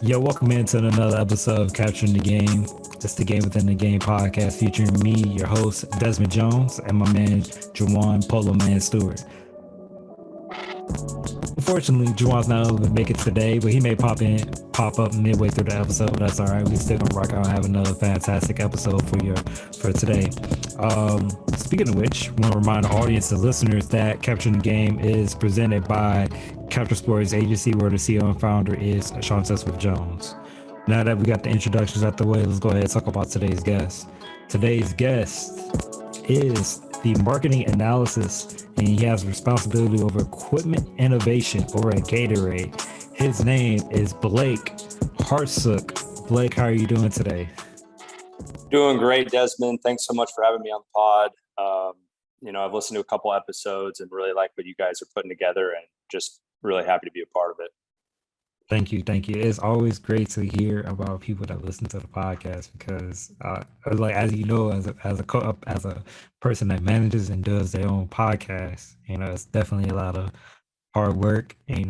Yo, welcome into another episode of Capturing the Game. It's the Game Within the Game podcast featuring me, your host, Desmond Jones, and my man, Jawan Polo Man Stewart. Unfortunately, Jawan's not able to make it today, but he may pop up midway through the episode. That's all right. We still gonna rock out and have another fantastic episode for today. Speaking of which, I want to remind the audience and listeners that Capturing the Game is presented by Capture Sports Agency, where the CEO and founder is Sean Sesworth Jones. Now that we got the introductions out the way, let's go ahead and talk about today's guest. Today's guest is the marketing analysis, and he has responsibility over equipment innovation over at Gatorade. His name is Blake Hartsook. Blake, how are you doing today? Doing great, Desmond. Thanks so much for having me on the pod. I've listened to a couple episodes and really like what you guys are putting together, and just really happy to be a part of it. Thank you, thank you. It's always great to hear about people that listen to the podcast because, like as you know, as a person that manages and does their own podcast, it's definitely a lot of hard work. It's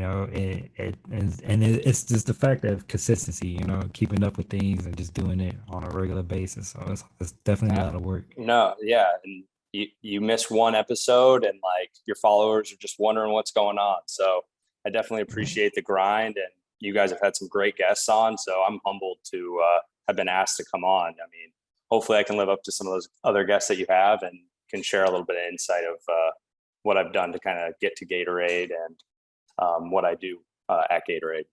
just the fact of consistency. Keeping up with things and just doing it on a regular basis. So it's definitely a lot of work. No, yeah, and you miss one episode, and like your followers are just wondering what's going on. So I definitely appreciate the grind, and you guys have had some great guests on. So I'm humbled to have been asked to come on. I mean, hopefully I can live up to some of those other guests that you have, and can share a little bit of insight of what I've done to kind of get to Gatorade and what I do at Gatorade.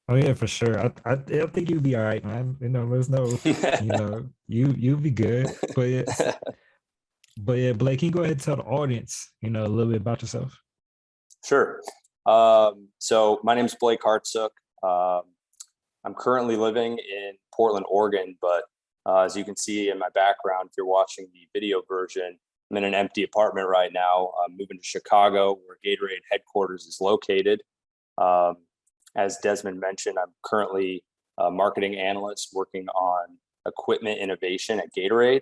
Oh yeah, for sure. I think you'll be all right, man. There's no, you'll be good. But yeah, Blake, can you go ahead and tell the audience, a little bit about yourself? Sure. So my name is Blake Hartsook. I'm currently living in Portland, Oregon, but as you can see in my background, if you're watching the video version, I'm in an empty apartment right now. I'm moving to Chicago, where Gatorade headquarters is located. As Desmond mentioned, I'm currently a marketing analyst working on equipment innovation at Gatorade.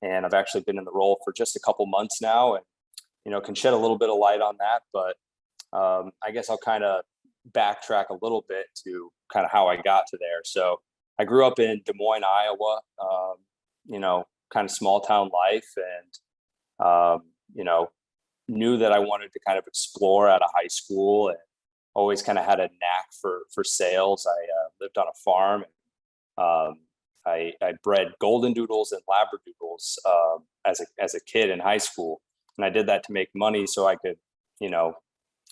And I've actually been in the role for just a couple months now, and, can shed a little bit of light on that. But I guess I'll kind of backtrack a little bit to kind of how I got to there. So I grew up in Des Moines, Iowa, kind of small town life, and, knew that I wanted to kind of explore out of high school, and always kind of had a knack for sales. I lived on a farm. I bred golden doodles and labradoodles as a kid in high school, and I did that to make money so I could,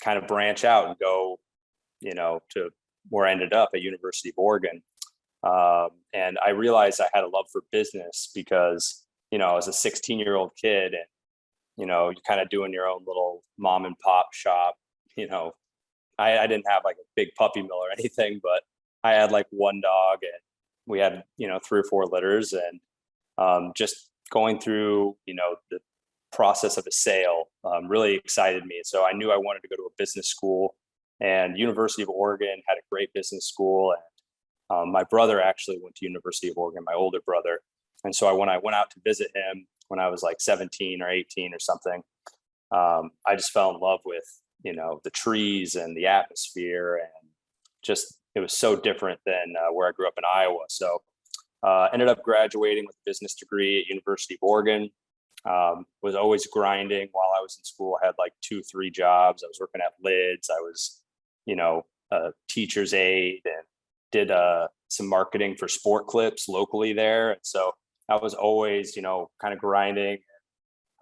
kind of branch out and go, to where I ended up at University of Oregon. And I realized I had a love for business because, I was a 16-year-old kid, and, you're kind of doing your own little mom and pop shop. I didn't have like a big puppy mill or anything, but I had like one dog, and we had, 3 or 4 litters, and just going through, the process of a sale really excited me. So I knew I wanted to go to a business school, and University of Oregon had a great business school. And my brother actually went to University of Oregon, my older brother. And so when I went out to visit him when I was like 17 or 18 or something, I just fell in love with, the trees and the atmosphere, and just, it was so different than where I grew up in Iowa. So ended up graduating with a business degree at University of Oregon. Was always grinding while I was in school. I had like 2-3 jobs. I was working at Lids. I was, a teacher's aide, and did some marketing for Sport Clips locally there. And so I was always, kind of grinding,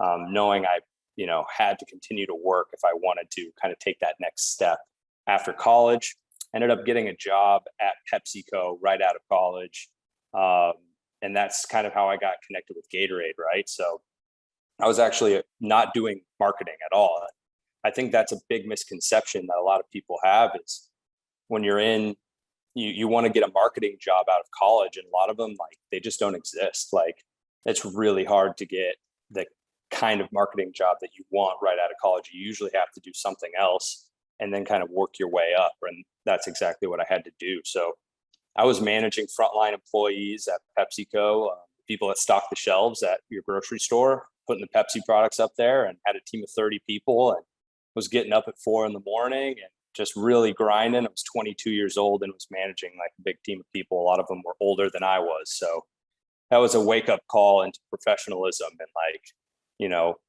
knowing I, had to continue to work if I wanted to kind of take that next step. After college, ended up getting a job at PepsiCo right out of college. And that's kind of how I got connected with Gatorade, right? So I was actually not doing marketing at all. I think that's a big misconception that a lot of people have, is when you're in, you want to get a marketing job out of college, and a lot of them, like, they just don't exist. Like, it's really hard to get the kind of marketing job that you want right out of college. You usually have to do something else and then kind of work your way up. And that's exactly what I had to do. So I was managing frontline employees at PepsiCo, people that stock the shelves at your grocery store, putting the Pepsi products up there, and had a team of 30 people, and was getting up at 4 a.m. and just really grinding. I was 22 years old and was managing like a big team of people. A lot of them were older than I was. So that was a wake up call into professionalism and like,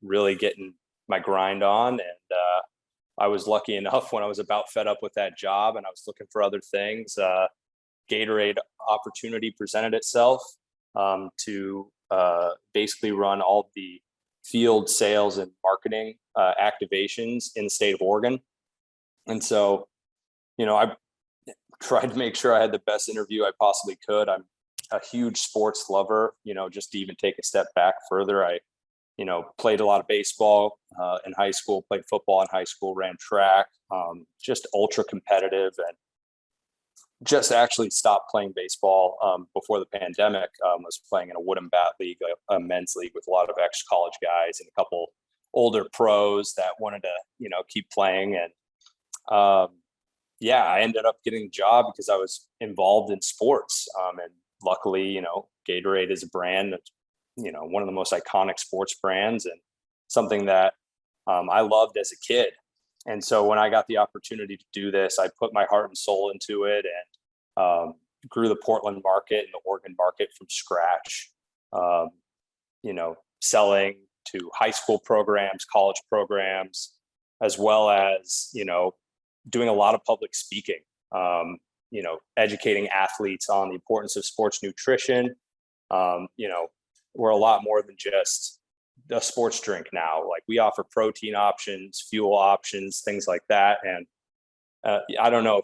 really getting my grind on. And I was lucky enough when I was about fed up with that job and I was looking for other things. Gatorade opportunity presented itself to basically run all the field sales and marketing activations in the state of Oregon. And so, I tried to make sure I had the best interview I possibly could. I'm a huge sports lover, just to even take a step back further. I, played a lot of baseball in high school, played football in high school, ran track, just ultra competitive, and just actually stopped playing baseball before the pandemic. Was playing in a wooden bat league, a men's league with a lot of ex-college guys and a couple older pros that wanted to, keep playing. And I ended up getting a job because I was involved in sports. And luckily, Gatorade is a brand that's, one of the most iconic sports brands and something that I loved as a kid. And so when I got the opportunity to do this, I put my heart and soul into it and grew the Portland market and the Oregon market from scratch, selling to high school programs, college programs, as well as, doing a lot of public speaking, educating athletes on the importance of sports nutrition. We're a lot more than just a sports drink now. Like we offer protein options, fuel options, things like that. And I don't know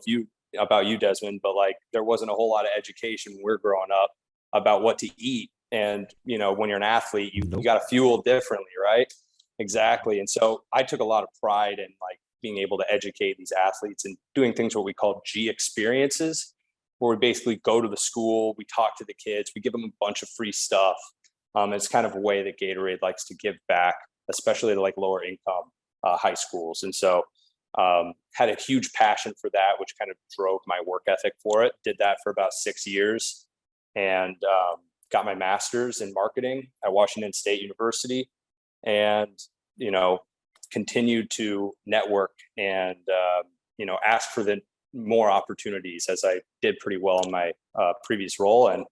about you, Desmond, but like there wasn't a whole lot of education when we were growing up about what to eat. And, when you're an athlete, you got to fuel differently, right? Exactly. And so I took a lot of pride in like being able to educate these athletes and doing things what we call G experiences, where we basically go to the school, we talk to the kids, we give them a bunch of free stuff. It's kind of a way that Gatorade likes to give back, especially to like lower income high schools. And so had a huge passion for that, which kind of drove my work ethic for it. Did that for about 6 years and got my master's in marketing at Washington State University and, continued to network and, ask for the more opportunities as I did pretty well in my previous role. And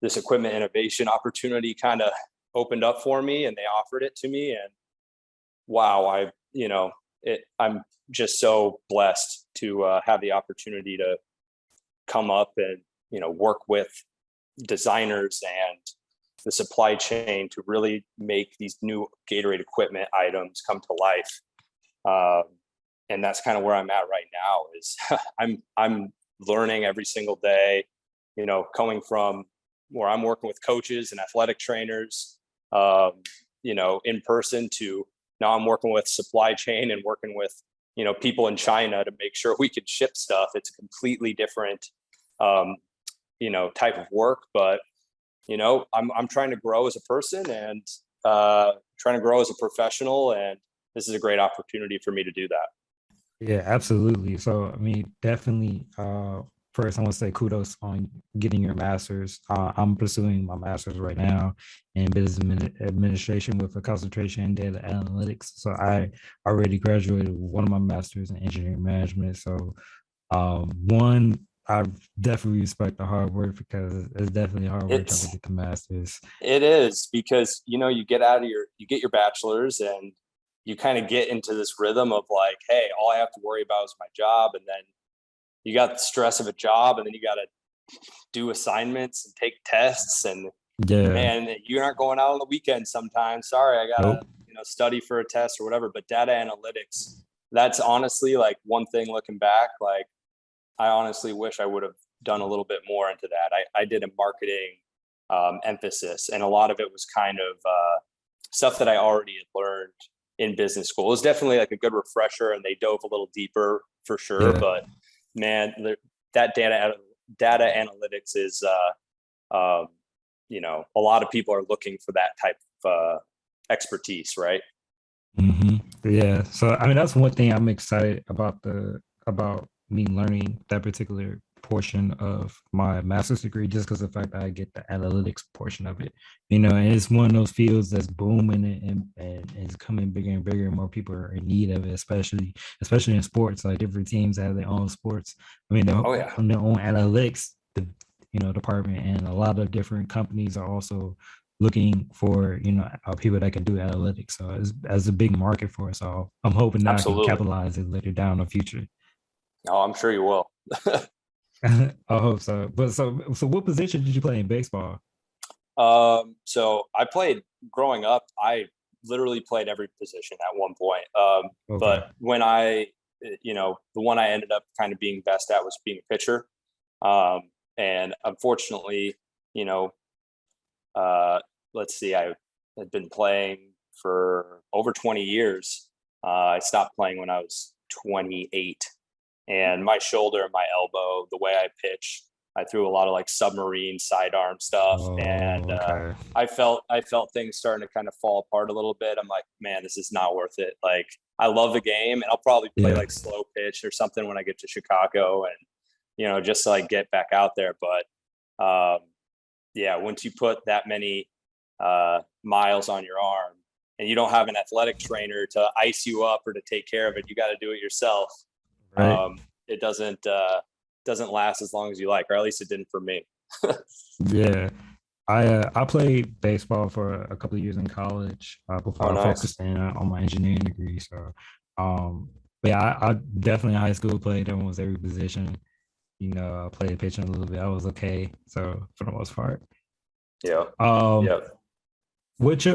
this equipment innovation opportunity kind of opened up for me and they offered it to me. And wow, I'm just so blessed to have the opportunity to come up and, work with designers and the supply chain to really make these new Gatorade equipment items come to life. And that's kind of where I'm at right now is I'm learning every single day, coming from where I'm working with coaches and athletic trainers, in person to now I'm working with supply chain and working with, people in China to make sure we could ship stuff. It's a completely different, type of work, but, I'm trying to grow as a person and trying to grow as a professional. And this is a great opportunity for me to do that. Yeah, absolutely. So, I mean, definitely, first, I want to say kudos on getting your master's. I'm pursuing my master's right now in business administration with a concentration in data analytics. So, I already graduated with one of my masters in engineering management. So, I definitely respect the hard work because it's definitely hard work trying to get the master's. It is because, you get your bachelor's and you kind of get into this rhythm of like, hey, all I have to worry about is my job. And then you got the stress of a job and then you got to do assignments and take tests and you're not going out on the weekend sometimes. Sorry, I got to, study for a test or whatever. But data analytics, that's honestly like one thing looking back, like I honestly wish I would have done a little bit more into that. I did a marketing emphasis and a lot of it was kind of stuff that I already had learned in business school. It was definitely like a good refresher and they dove a little deeper for sure. Yeah. But man, that data analytics is, a lot of people are looking for that type of expertise, right? Mm-hmm. Yeah. So, I mean, that's one thing I'm excited about about me learning that particular portion of my master's degree just because of the fact that I get the analytics portion of it. And it's one of those fields that's booming and it's coming bigger and bigger, and more people are in need of it, especially in sports. Like different teams have their own sports. Oh yeah, their own analytics, department, and a lot of different companies are also looking for people that can do analytics. So it's as a big market for us all. I'm hoping that I can absolutely. capitalize it later down in the future. Oh, I'm sure you will. I hope so. But so what position did you play in baseball? So I played growing up. I literally played every position at one point. Okay. But when the one I ended up kind of being best at was being a pitcher. And unfortunately, you know, uh, let's see, I had been playing for over 20 years. I stopped playing when I was 28, and my shoulder and my elbow, the way I pitch, I threw a lot of like submarine sidearm stuff, and Oh, okay. I felt things starting to kind of fall apart a little bit. I'm like, man, this is not worth it. Like, I love the game, and I'll probably play Yeah. like slow pitch or something when I get to Chicago, and just to like get back out there. But yeah, once you put that many miles on your arm and you don't have an athletic trainer to ice you up or to take care of it, you got to do it yourself. Right. It doesn't last as long as you like, or at least it didn't for me. Yeah. I played baseball for a couple of years in college Oh, before I nice. focused in on my engineering degree. So, but yeah, I definitely in high school played almost every position. I played pitching a little bit. I was okay. So for the most part, Yeah. um, Yeah. with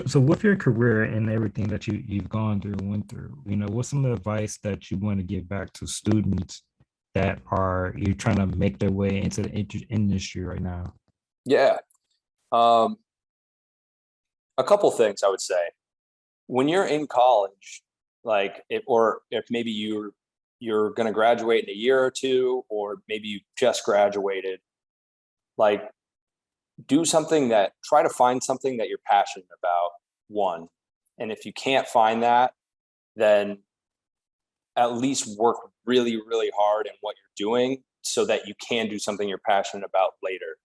your career and everything that you've gone through and went through, what's some of the advice that you want to give back to students that are you're trying to make their way into the industry right now? Yeah. Um, a couple things I would say. When you're in college, like if maybe you're going to graduate in a year or two, or maybe you just graduated, like, try to find something that you're passionate about, one. And if you can't find that, then at least work really, really hard in what you're doing so that you can do something you're passionate about later.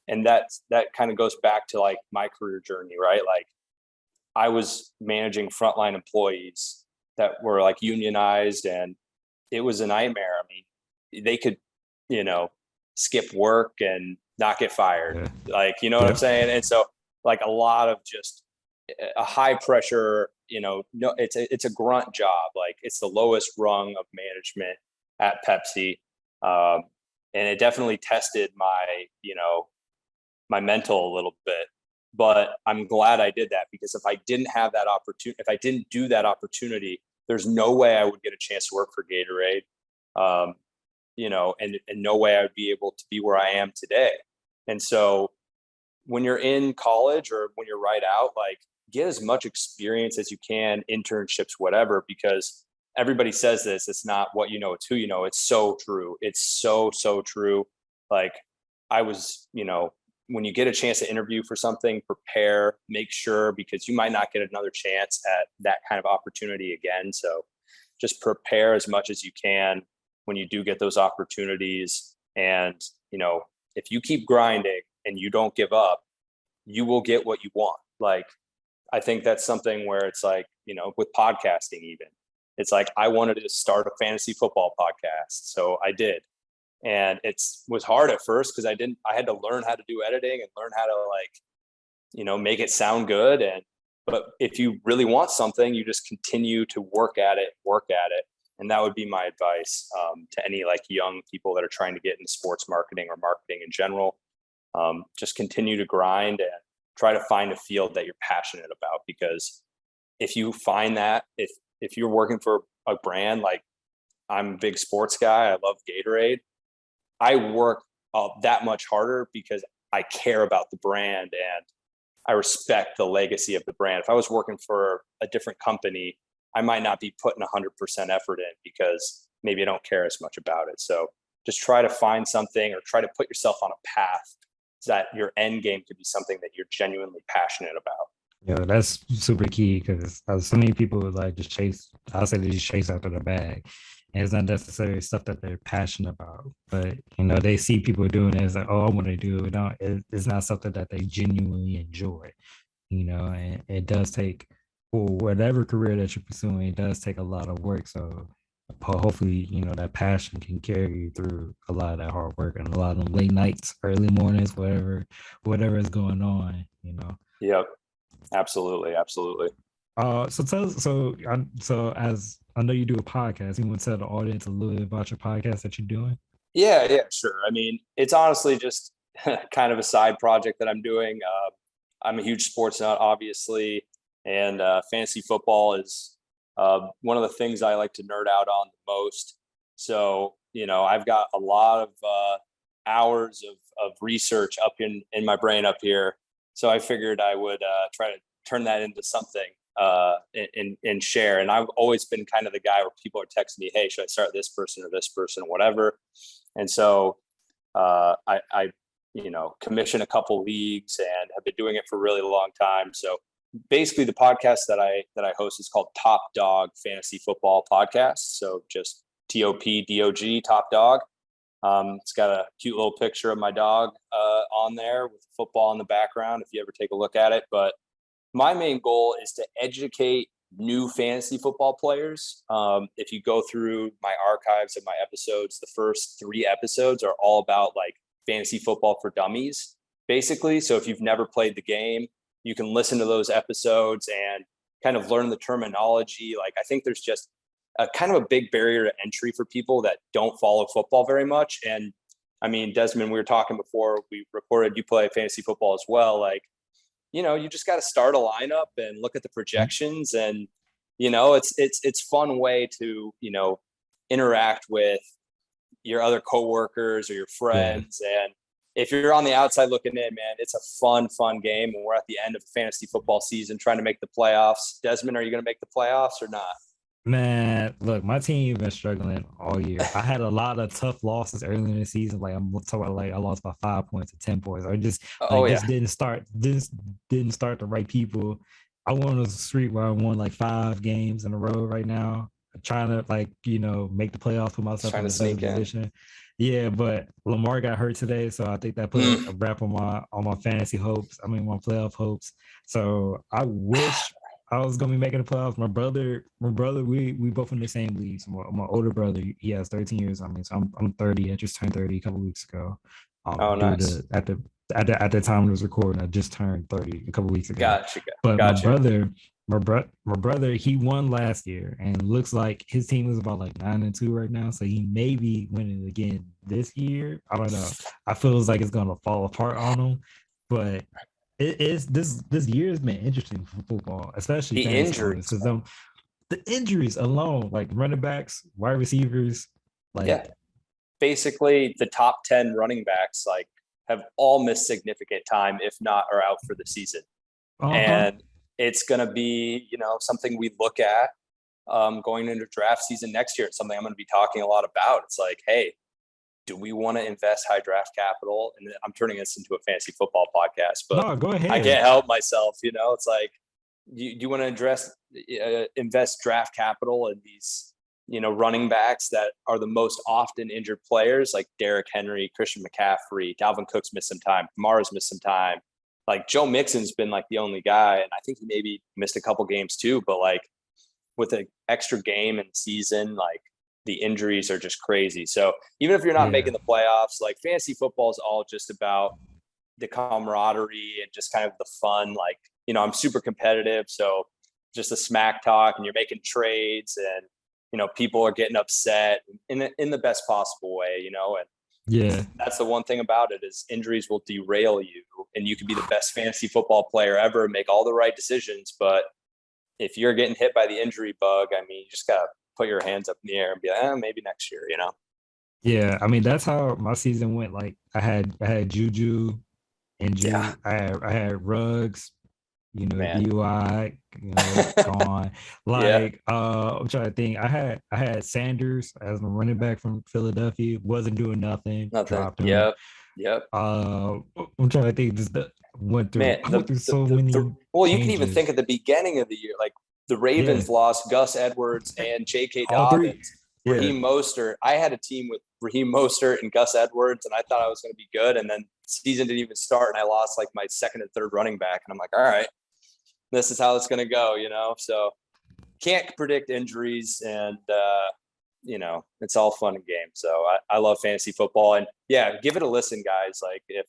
And that kind of goes back to like my career journey, right? Like, I was managing frontline employees that were like unionized, and it was a nightmare. I mean, they could, you know, skip work and not get fired. Yeah. Like, you know what I'm Yep. saying? And so, like, a lot of just a high pressure, no, it's a grunt job. Like, it's the lowest rung of management at Pepsi. Um, and it definitely tested my mental a little bit. But I'm glad I did that, because if I didn't have that opportunity, if I didn't do that opportunity, there's no way I would get a chance to work for Gatorade. Um, and no way I would be able to be where I am today. And so when you're in college or when you're right out, like, get as much experience as you can, internships, whatever, because everybody says this, it's not what you know, it's who you know. It's so true. It's so, so true. Like, I was, when you get a chance to interview for something, prepare, make sure, because you might not get another chance at that kind of opportunity again. So just prepare as much as you can when you do get those opportunities. And, if you keep grinding and you don't give up, you will get what you want. Like, I think that's something where it's like, with podcasting, even, it's like, I wanted to start a fantasy football podcast. So I did. And was hard at first because I had to learn how to do editing and learn how to, like, make it sound good. But if you really want something, you just continue to work at it. And that would be my advice to any like young people that are trying to get into sports marketing or marketing in general. Just continue to grind and try to find a field that you're passionate about, because if you find that, if you're working for a brand, like, I'm a big sports guy, I love Gatorade, I work that much harder because I care about the brand and I respect the legacy of the brand. If I was working for a different company, I might not be putting 100% effort in because maybe I don't care as much about it. So just try to find something, or try to put yourself on a path so that your end game could be something that you're genuinely passionate about. Yeah, that's super key because so many people would like just chase. I say they just chase after the bag, And it's not necessarily stuff that they're passionate about, but they see people doing it. It's like, oh, I want to do it. No, it's not something that they genuinely enjoy. And it does take for whatever career that you're pursuing. It does take a lot of work. So hopefully, that passion can carry you through a lot of that hard work and a lot of them late nights, early mornings, whatever is going on. Yep. Absolutely. Absolutely. So as I know you do a podcast, you want to tell the audience a little bit about your podcast that you're doing? Yeah. Yeah. Sure. I mean, it's honestly just kind of a side project that I'm doing. I'm a huge sports nut, obviously, and fantasy football is one of the things I like to nerd out on the most. So, I've got a lot of hours of research up in my brain up here. So I figured I would try to turn that into something and share. And I've always been kind of the guy where people are texting me, hey, should I start this person or whatever. And so I commission a couple leagues and have been doing it for a really long time. So basically the podcast that I host is called Top Dog Fantasy Football Podcast. So just TOPDOG, Top Dog. It's got a cute little picture of my dog on there with football in the background if you ever take a look at it. But my main goal is to educate new fantasy football players. If you go through my archives of my episodes, the first 3 episodes are all about like fantasy football for dummies, basically. So if you've never played the game, you can listen to those episodes and kind of learn the terminology. Like, I think there's just a kind of a big barrier to entry for people that don't follow football very much. And I mean, Desmond, we were talking before we recorded, you play fantasy football as well. Like, you just got to start a lineup and look at the projections, and it's fun way to interact with your other coworkers or your friends. Yeah. And if you're on the outside looking in, man, it's a fun game. And we're at the end of the fantasy football season trying to make the playoffs. Desmond, are you going to make the playoffs or not? Man, look, my team been struggling all year. I had a lot of tough losses early in the season. Like I'm talking about, like I lost by 5 points or 10 points. I just didn't start the right people. I went on a streak where I won like 5 games in a row right now. I'm trying to make the playoffs, put myself in a better position. Yeah, but Lamar got hurt today, so I think that put a wrap on my fantasy hopes. I mean, my playoff hopes. So I wish I was gonna be making the playoffs. My brother, we both in the same leagues. My older brother, he has 13 years. I mean, so I'm 30. I just turned 30 a couple weeks ago. Nice. At the time it was recording, I just turned 30 a couple weeks ago. Gotcha. But my brother, he won last year, and looks like his team is about like 9-2 right now. So he may be winning again this year. I don't know. I feel like it's gonna fall apart on him, but it is this year has been interesting for football, especially the injuries. Because the injuries alone, like running backs, wide receivers, basically the top 10 running backs like have all missed significant time, if not are out for the season. And it's going to be something we look at going into draft season next year. It's something I'm going to be talking a lot about. It's like, hey, do we want to invest high draft capital? And I'm turning this into a fantasy football podcast, but no, go ahead. I can't help myself. It's like, you want to invest draft capital in these, running backs that are the most often injured players, like Derrick Henry, Christian McCaffrey, Dalvin Cook's missed some time, Kamara's missed some time. Like Joe Mixon's been like the only guy, and I think he maybe missed a couple games too. But like with an extra game in the season, like the injuries are just crazy. So even if you're not making the playoffs, like fantasy football is all just about the camaraderie and just kind of the fun. Like, I'm super competitive. So just the smack talk, and you're making trades, and, people are getting upset in the best possible way, and that's the one thing about it is injuries will derail you, and you can be the best fantasy football player ever and make all the right decisions. But if you're getting hit by the injury bug, I mean, you just got to put your hands up in the air and be like, maybe next year, Yeah, I mean, that's how my season went. Like I had Juju injured. Yeah. I had Ruggs, DUI, gone. Like I'm trying to think. I had Sanders as my running back from Philadelphia. Wasn't doing nothing. Dropped him. Yep. I'm trying to think. Just went through so many. Well, you can even think at the beginning of the year, like the Ravens lost Gus Edwards and J.K. Dobbins. Raheem Mostert. I had a team with Raheem Mostert and Gus Edwards, and I thought I was going to be good. And then season didn't even start, and I lost like my second and third running back. And I'm like, all right, this is how it's going to go, So can't predict injuries, and it's all fun and games. So I love fantasy football, and yeah, give it a listen, guys. Like if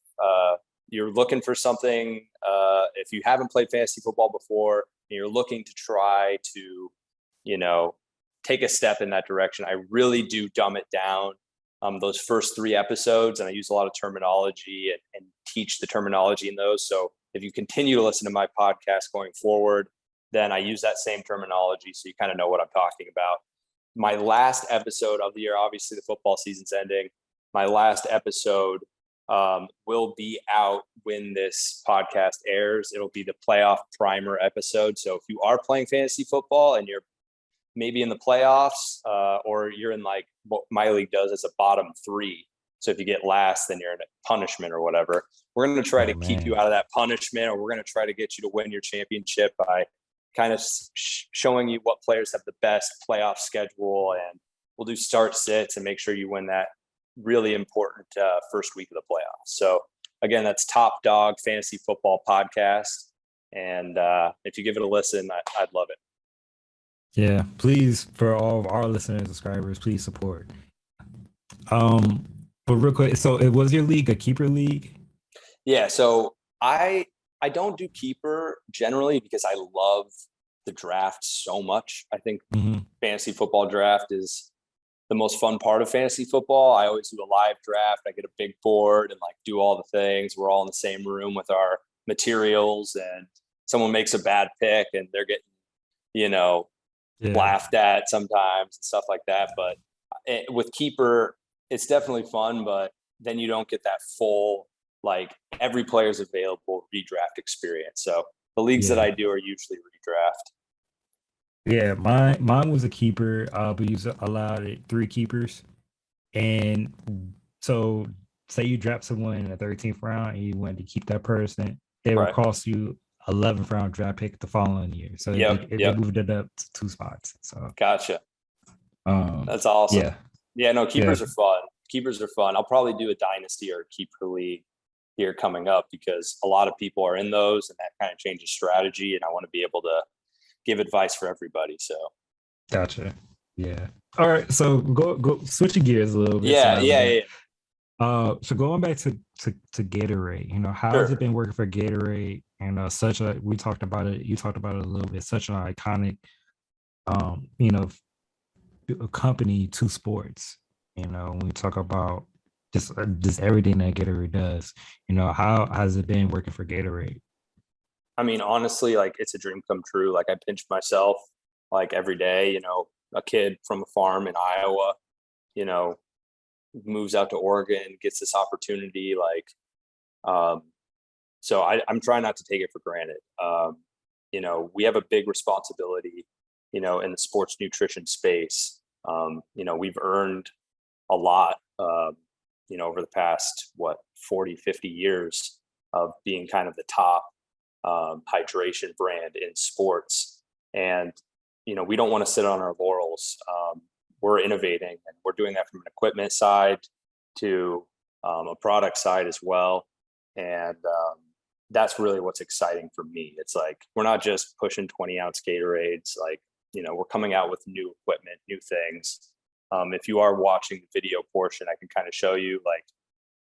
you're looking for something, if you haven't played fantasy football before and you're looking to try to, take a step in that direction, I really do dumb it down. Those first 3 episodes, and I use a lot of terminology and teach the terminology in those. So if you continue to listen to my podcast going forward, then I use that same terminology, so you kind of know what I'm talking about. My last episode of the year, obviously the football season's ending. My last episode will be out when this podcast airs. It'll be the playoff primer episode. So if you are playing fantasy football and you're maybe in the playoffs, or you're in like what my league does, it's a bottom 3. So if you get last, then you're in a punishment or whatever. We're going to try to keep you out of that punishment, or we're going to try to get you to win your championship by kind of showing you what players have the best playoff schedule, and we'll do start sits and make sure you win that really important first week of the playoffs. So again, that's Top Dog Fantasy Football Podcast. And if you give it a listen, I'd love it. Yeah, please, for all of our listeners and subscribers, please support. But real quick, so it was your league a keeper league? Yeah, so I don't do keeper generally because I love the draft so much. I think fantasy football draft is the most fun part of fantasy football. I always do a live draft. I get a big board and like do all the things. We're all in the same room with our materials, and someone makes a bad pick and they're getting, laughed at sometimes and stuff like that. But with keeper, it's definitely fun, but then you don't get that full, like every player's available redraft experience. So the leagues that I do are usually redraft. Yeah, mine was a keeper, but you allowed 3 keepers. And so say you draft someone in the 13th round and you wanted to keep that person, it would cost you 11th round draft pick the following year. So it moved it up to 2 spots. So gotcha. That's awesome. Yeah, no, keepers are fun. Keepers are fun. I'll probably do a dynasty or a keeper league here coming up because a lot of people are in those, and that kind of changes strategy, and I want to be able to give advice for everybody. So gotcha. Yeah. All right. So go switching gears a little bit. Yeah. So going back to Gatorade, how has it been working for Gatorade? And we talked about it. You talked about it a little bit. Such an iconic, company to sports. When we talk about just everything that Gatorade does, how has it been working for Gatorade? I mean, honestly, like it's a dream come true. Like I pinch myself like every day. A kid from a farm in Iowa, moves out to Oregon, gets this opportunity. So I'm trying not to take it for granted. We have a big responsibility, in the sports nutrition space. We've earned a lot, over the past, 40, 50 years of being kind of the top hydration brand in sports. And, we don't want to sit on our laurels. We're innovating, and we're doing that from an equipment side to a product side as well. And that's really what's exciting for me. It's like, we're not just pushing 20-ounce Gatorades. Like, we're coming out with new equipment, new things. If you are watching the video portion, I can kind of show you, like,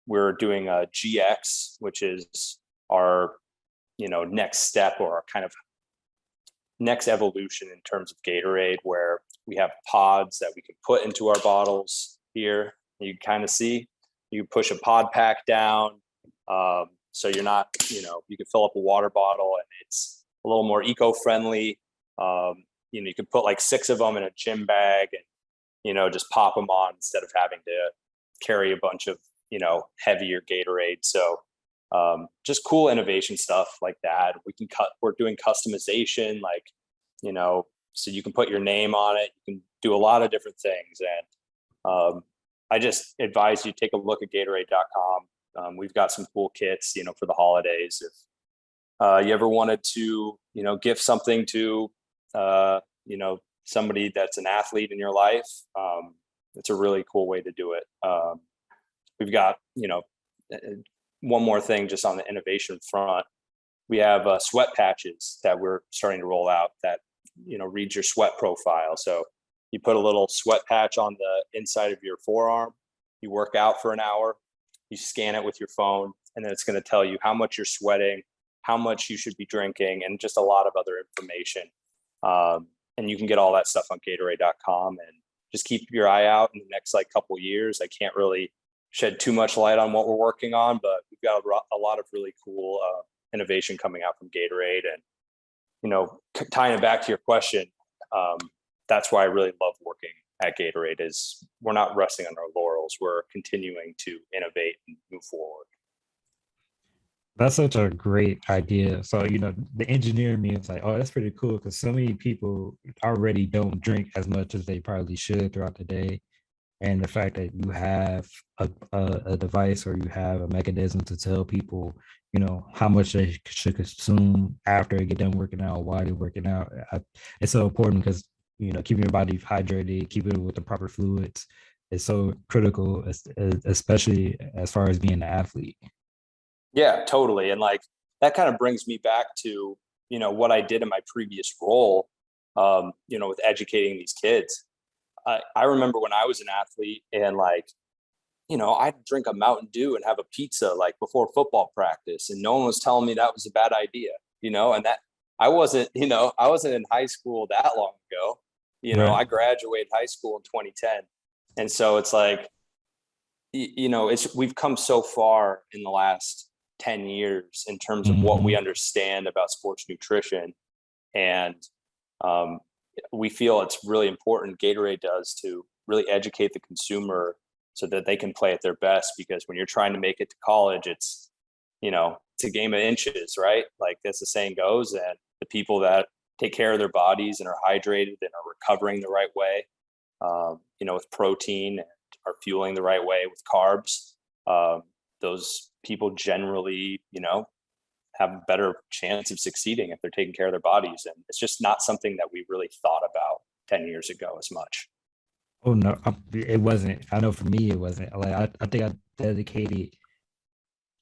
we're doing a GX, which is our, next step, or our kind of next evolution in terms of Gatorade, where we have pods that we can put into our bottles here. You kind of see, you push a pod pack down. So you're not, you can fill up a water bottle, and it's a little more eco-friendly. You can put like 6 of them in a gym bag and, just pop them on instead of having to carry a bunch of, heavier Gatorade. So just cool innovation stuff like that. We're doing customization, like, so you can put your name on it. You can do a lot of different things. And I just advise you take a look at Gatorade.com. We've got some cool kits, for the holidays. If you ever wanted to, gift something to, somebody that's an athlete in your life, it's a really cool way to do it. We've got, one more thing just on the innovation front. We have sweat patches that we're starting to roll out that, reads your sweat profile. So you put a little sweat patch on the inside of your forearm, you work out for an hour, you scan it with your phone, and then it's going to tell you how much you're sweating, how much you should be drinking, and just a lot of other information. And you can get all that stuff on Gatorade.com, and just keep your eye out in the next couple of years. I can't really shed too much light on what we're working on, but we've got a lot of really cool innovation coming out from Gatorade. And, tying it back to your question, that's why I really love working at Gatorade is we're not resting on our laurels. We're continuing to innovate and move forward. That's such a great idea. So, the engineer in me is like, oh, that's pretty cool because so many people already don't drink as much as they probably should throughout the day. And the fact that you have a device or you have a mechanism to tell people, how much they should consume after they get done working out, while they're working out. It's so important because, keeping your body hydrated, keeping it with the proper fluids is so critical, especially as far as being an athlete. Yeah, totally. And that kind of brings me back to, what I did in my previous role, with educating these kids. I remember when I was an athlete and I'd drink a Mountain Dew and have a pizza before football practice, and no one was telling me that was a bad idea, and that I wasn't in high school that long ago. Right. I graduated high school in 2010. And so it's we've come so far in the last 10 years in terms of what we understand about sports nutrition. And we feel it's really important, Gatorade does, to really educate the consumer so that they can play at their best. Because when you're trying to make it to college, it's a game of inches, right? As the saying goes. And the people that take care of their bodies and are hydrated and are recovering the right way, with protein, and are fueling the right way with carbs, those people generally, have a better chance of succeeding if they're taking care of their bodies. And it's just not something that we really thought about 10 years ago as much. Oh no, it wasn't. I know for me, it wasn't. I think I dedicated.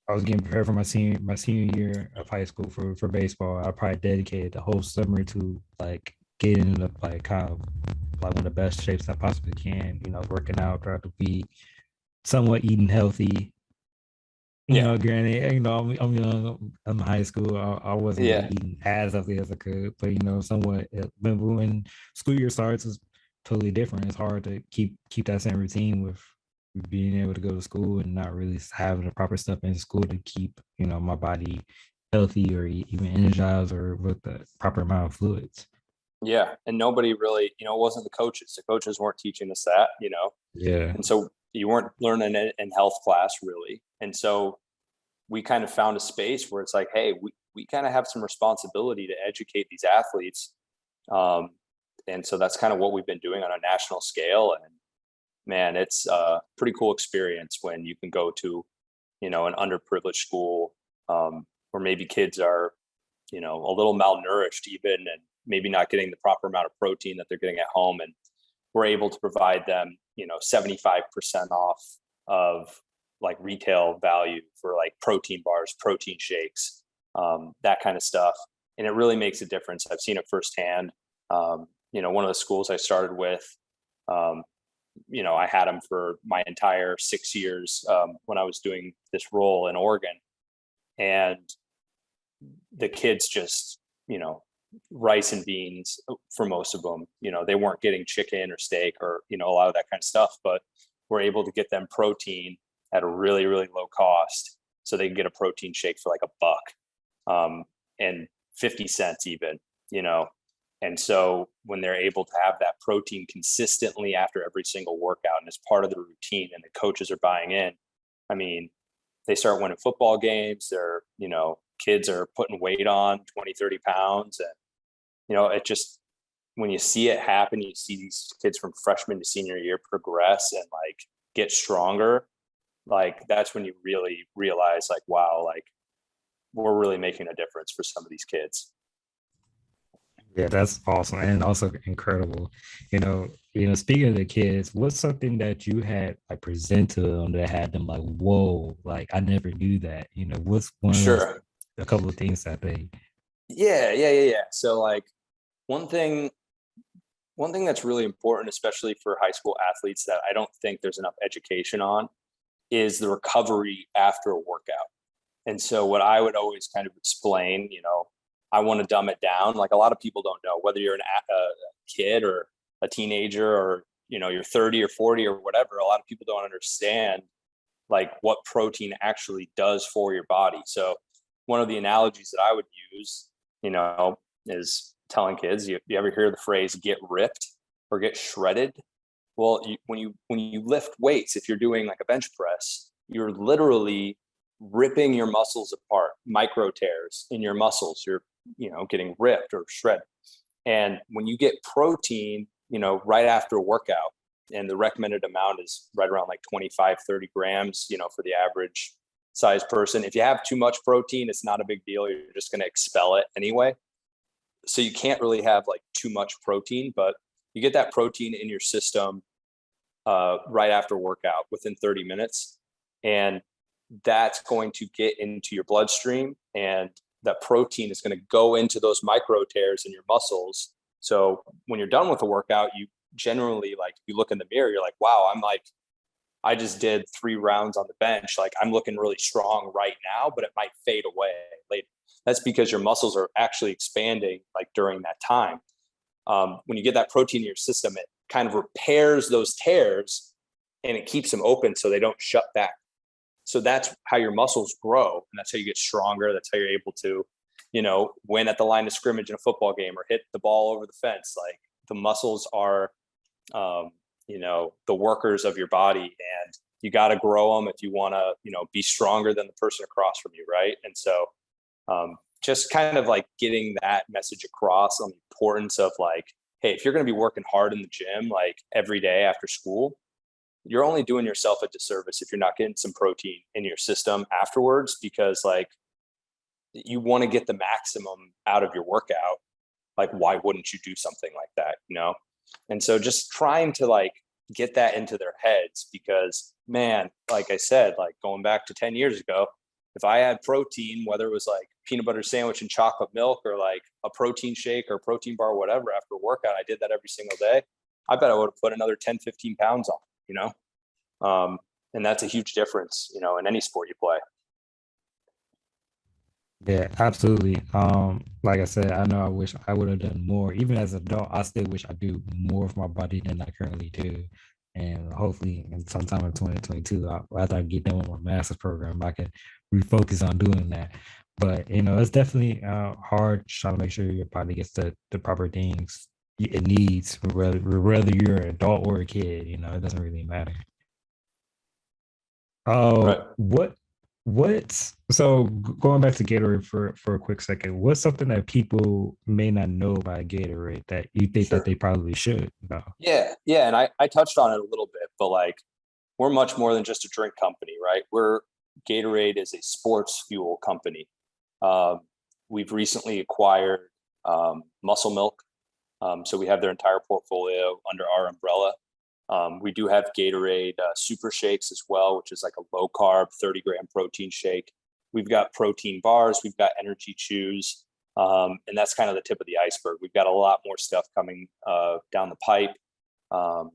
I was getting prepared for my senior year of high school for baseball. I probably dedicated the whole summer to getting into kind of one of the best shapes I possibly can. Working out throughout the week, somewhat eating healthy. Granted, I'm young. I'm in high school. I wasn't really eating as healthy as I could, but somewhat. But when school year starts, it's totally different. It's hard to keep that same routine with being able to go to school and not really having the proper stuff in school to keep my body healthy or even energized or with the proper amount of fluids. Yeah, and nobody really, it wasn't the coaches. The coaches weren't teaching us that, Yeah. and so you weren't learning it in health class really. And so we kind of found a space where it's hey, we kind of have some responsibility to educate these athletes. And so that's kind of what we've been doing on a national scale. And man, it's a pretty cool experience when you can go to, an underprivileged school, where maybe kids are, a little malnourished even, and maybe not getting the proper amount of protein that they're getting at home. And we're able to provide them, 75% off of retail value for protein bars, protein shakes, that kind of stuff. And it really makes a difference. I've seen it firsthand. One of the schools I started with, I had them for my entire 6 years when I was doing this role in Oregon. And the kids just, rice and beans for most of them. They weren't getting chicken or steak or, a lot of that kind of stuff, but we're able to get them protein at a really, really low cost. So they can get a protein shake for $1 and 50 cents even, And so when they're able to have that protein consistently after every single workout and as part of the routine, and the coaches are buying in, I mean, they start winning football games. They're, kids are putting weight on 20, 30 pounds. And, it just, when you see it happen, you see these kids from freshman to senior year progress and get stronger. That's when you really realize wow, we're really making a difference for some of these kids. Yeah, that's awesome and also incredible. Speaking of the kids, what's something that you had like present to them that had them like, whoa, like I never knew that. What's one of those Sure. a couple of things that they Yeah. So like one thing one thing that's really important, especially for high school athletes, that I don't think there's enough education on is the recovery after a workout. And so what I would always kind of explain, I want to dumb it down. Like a lot of people don't know whether you're a kid or a teenager or, you're 30 or 40 or whatever. A lot of people don't understand like what protein actually does for your body. So one of the analogies that I would use, is telling kids, you ever hear the phrase get ripped or get shredded? Well, when you lift weights, if you're doing like a bench press, you're literally ripping your muscles apart, micro tears in your muscles. You're, getting ripped or shredded. And when you get protein, right after a workout, and the recommended amount is right around like 25, 30 grams, for the average size person. If you have too much protein, it's not a big deal. You're just going to expel it anyway. So you can't really have like too much protein, but you get that protein in your system right after workout within 30 minutes. And that's going to get into your bloodstream, and that protein is going to go into those micro tears in your muscles. So when you're done with the workout, you generally, like, you look in the mirror, you're like, wow, I just did 3 rounds on the bench. Like, I'm looking really strong right now, but it might fade away later. That's because your muscles are actually expanding like during that time. When you get that protein in your system, it kind of repairs those tears and it keeps them open so they don't shut back. So that's how your muscles grow, and that's how you get stronger. That's how you're able to, win at the line of scrimmage in a football game or hit the ball over the fence. Like, the muscles are, the workers of your body, and you got to grow them if you want to, be stronger than the person across from you, right? And so, just kind of like getting that message across on the importance of like, hey, if you're going to be working hard in the gym like every day after school, you're only doing yourself a disservice if you're not getting some protein in your system afterwards, because like you want to get the maximum out of your workout. Like, why wouldn't you do something like that? And so just trying to like get that into their heads, because man, like I said, like going back to 10 years ago, if I had protein, whether it was like peanut butter sandwich and chocolate milk or like a protein shake or protein bar, whatever, after a workout, I did that every single day. I bet I would have put another 10, 15 pounds on, you know? And that's a huge difference, in any sport you play. Yeah, absolutely. Like I said, I know I wish I would have done more. Even as an adult, I still wish I do more for my body than I currently do. And hopefully, in sometime in 2022, after I get done with my master's program, I can refocus on doing that. But it's definitely hard trying to make sure your body gets the proper things it needs, whether you're an adult or a kid. It doesn't really matter. Right. Going back to Gatorade for a quick second, what's something that people may not know about Gatorade that you think that Sure. they probably should know? Yeah. And I touched on it a little bit, but like, we're much more than just a drink company, right? Gatorade is a sports fuel company. Um, we've recently acquired Muscle Milk. So we have their entire portfolio under our umbrella. We do have Gatorade Super Shakes as well, which is like a low carb 30-gram protein shake. We've got protein bars, we've got energy chews, and that's kind of the tip of the iceberg. We've got a lot more stuff coming down the pipe. Um,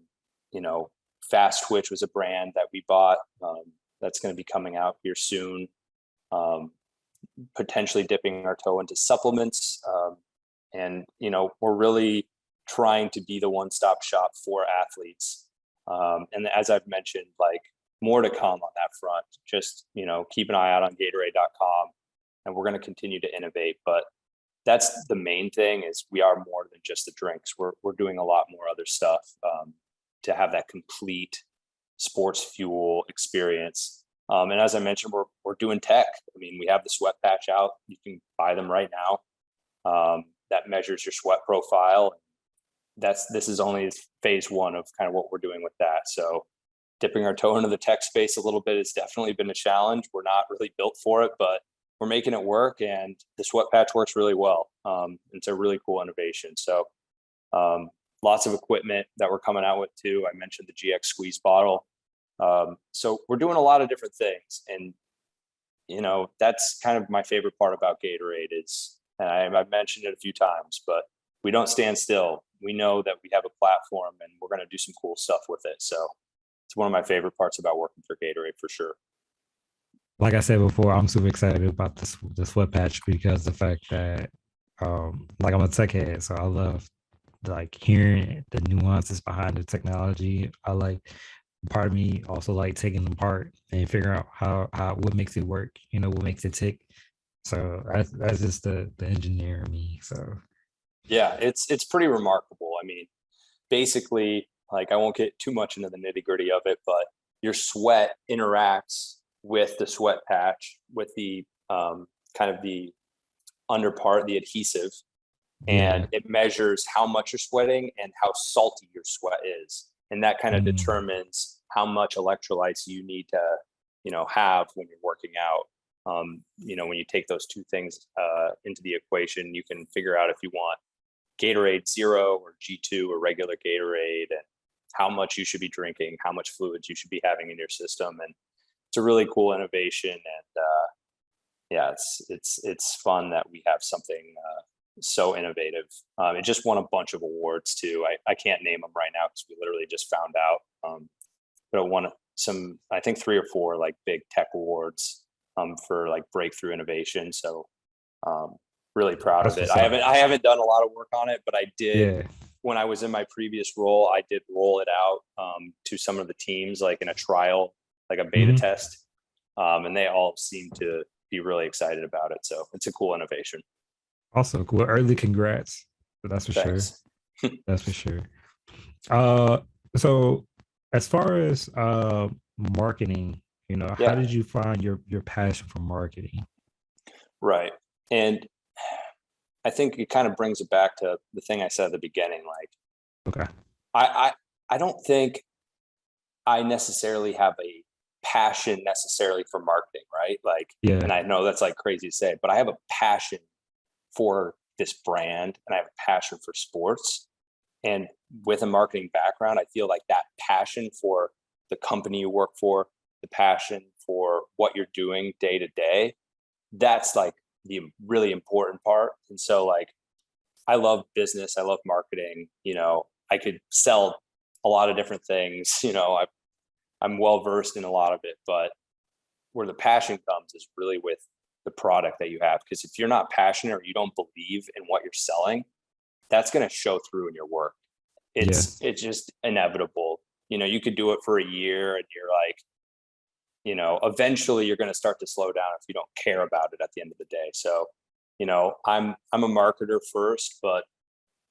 you know, Fast Twitch was a brand that we bought, that's going to be coming out here soon. Um, Potentially dipping our toe into supplements. And, we're really trying to be the one-stop shop for athletes. And as I've mentioned, like, more to come on that front. Just, keep an eye out on Gatorade.com, and we're going to continue to innovate. But that's the main thing, is we are more than just the drinks. We're doing a lot more other stuff, to have that complete sports fuel experience. And as I mentioned, we're doing tech. I mean, we have the sweat patch out. You can buy them right now. That measures your sweat profile. This is only phase one of kind of what we're doing with that. So dipping our toe into the tech space a little bit has definitely been a challenge. We're not really built for it, but we're making it work, and the sweat patch works really well. It's a really cool innovation. So lots of equipment that we're coming out with too. I mentioned the GX squeeze bottle. So we're doing a lot of different things, and that's kind of my favorite part about Gatorade is, and I've mentioned it a few times, but we don't stand still. We know that we have a platform, and we're going to do some cool stuff with it. So it's one of my favorite parts about working for Gatorade for sure. Like I said before, I'm super excited about the sweat patch because the fact that like I'm a tech head, so I love like hearing the nuances behind the technology. I like part of me also like taking them apart and figuring out how what makes it work, what makes it tick. So that's just the engineer in me. So Yeah, it's pretty remarkable. I mean, basically, like I won't get too much into the nitty gritty of it, but your sweat interacts with the sweat patch, with the kind of the under part, the adhesive, yeah. and it measures how much you're sweating and how salty your sweat is. And that kind of Mm, determines how much electrolytes you need to, have when you're working out. When you take those two things into the equation, you can figure out if you want Gatorade Zero or G2 or regular Gatorade, and how much you should be drinking, how much fluids you should be having in your system. And it's a really cool innovation. And yeah, it's fun that we have something so innovative. It just won a bunch of awards too. I can't name them right now because we literally just found out. But it won some, I think 3 or 4 like big tech awards for like breakthrough innovation. So really proud that's of it. what's I up. haven't I haven't done a lot of work on it, but I did Yeah. when I was in my previous role. I did roll it out to some of the teams, like in a trial, like a beta Hmm. test, and they all seem to be really excited about it. So it's a cool innovation. Also, well, early congrats. That's for sure. Thanks. That's for sure. Uh, so as far as marketing, how Yeah, did you find your passion for marketing? right. And I think it kind of brings it back to the thing I said at the beginning. Like Okay. I I don't think I necessarily have a passion necessarily for marketing, right? Like, Yeah. and I know that's like crazy to say, but I have a passion for this brand, and I have a passion for sports. And with a marketing background, I feel like that passion for the company you work for, the passion for what you're doing day to day, that's like the really important part. And so, like, I love business, I love marketing. I could sell a lot of different things. I'm well versed in a lot of it, but where the passion comes is really with the product that you have. Because if you're not passionate or you don't believe in what you're selling, that's going to show through in your work. Yeah. It's just inevitable. You could do it for a year, and you're like, eventually you're going to start to slow down if you don't care about it at the end of the day. So, I'm a marketer first, but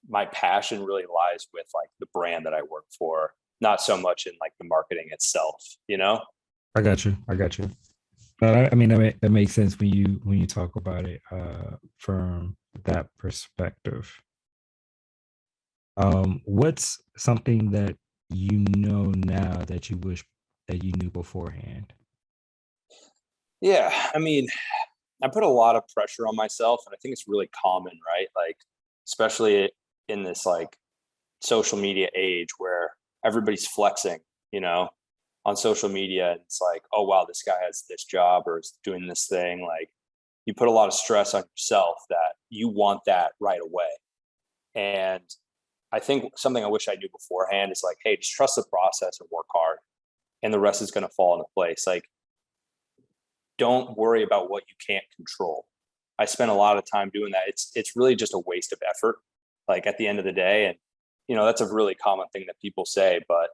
my passion really lies with like the brand that I work for, not so much in like the marketing itself. I got you. I got you. I mean, that makes sense when you talk about it from that perspective. What's something that you know now that you wish that you knew beforehand? Yeah. I mean, I put a lot of pressure on myself, and I think it's really common, right? Like, especially in this like social media age where everybody's flexing, you know, on social media. And it's like, oh, wow, this guy has this job or is doing this thing. Like, you put a lot of stress on yourself that you want that right away. And I think something I wish I knew beforehand is like, hey, just trust the process and work hard, and the rest is going to fall into place. Like, don't worry about what you can't control. I spent a lot of time doing that. It's really just a waste of effort, like at the end of the day. And that's a really common thing that people say, but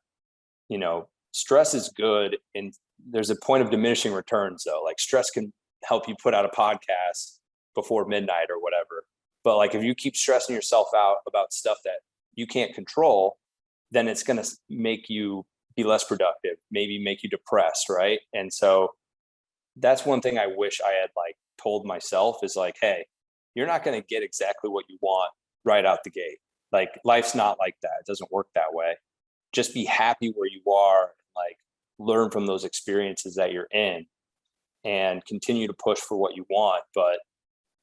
stress is good, and there's a point of diminishing returns though. Like, stress can help you put out a podcast before midnight or whatever. But like, if you keep stressing yourself out about stuff that you can't control, then it's going to make you be less productive, maybe make you depressed, right? And so that's one thing I wish I had like told myself is like, hey, you're not going to get exactly what you want right out the gate. Like, life's not like that. It doesn't work that way. Just be happy where you are, and like learn from those experiences that you're in. and continue to push for what you want, but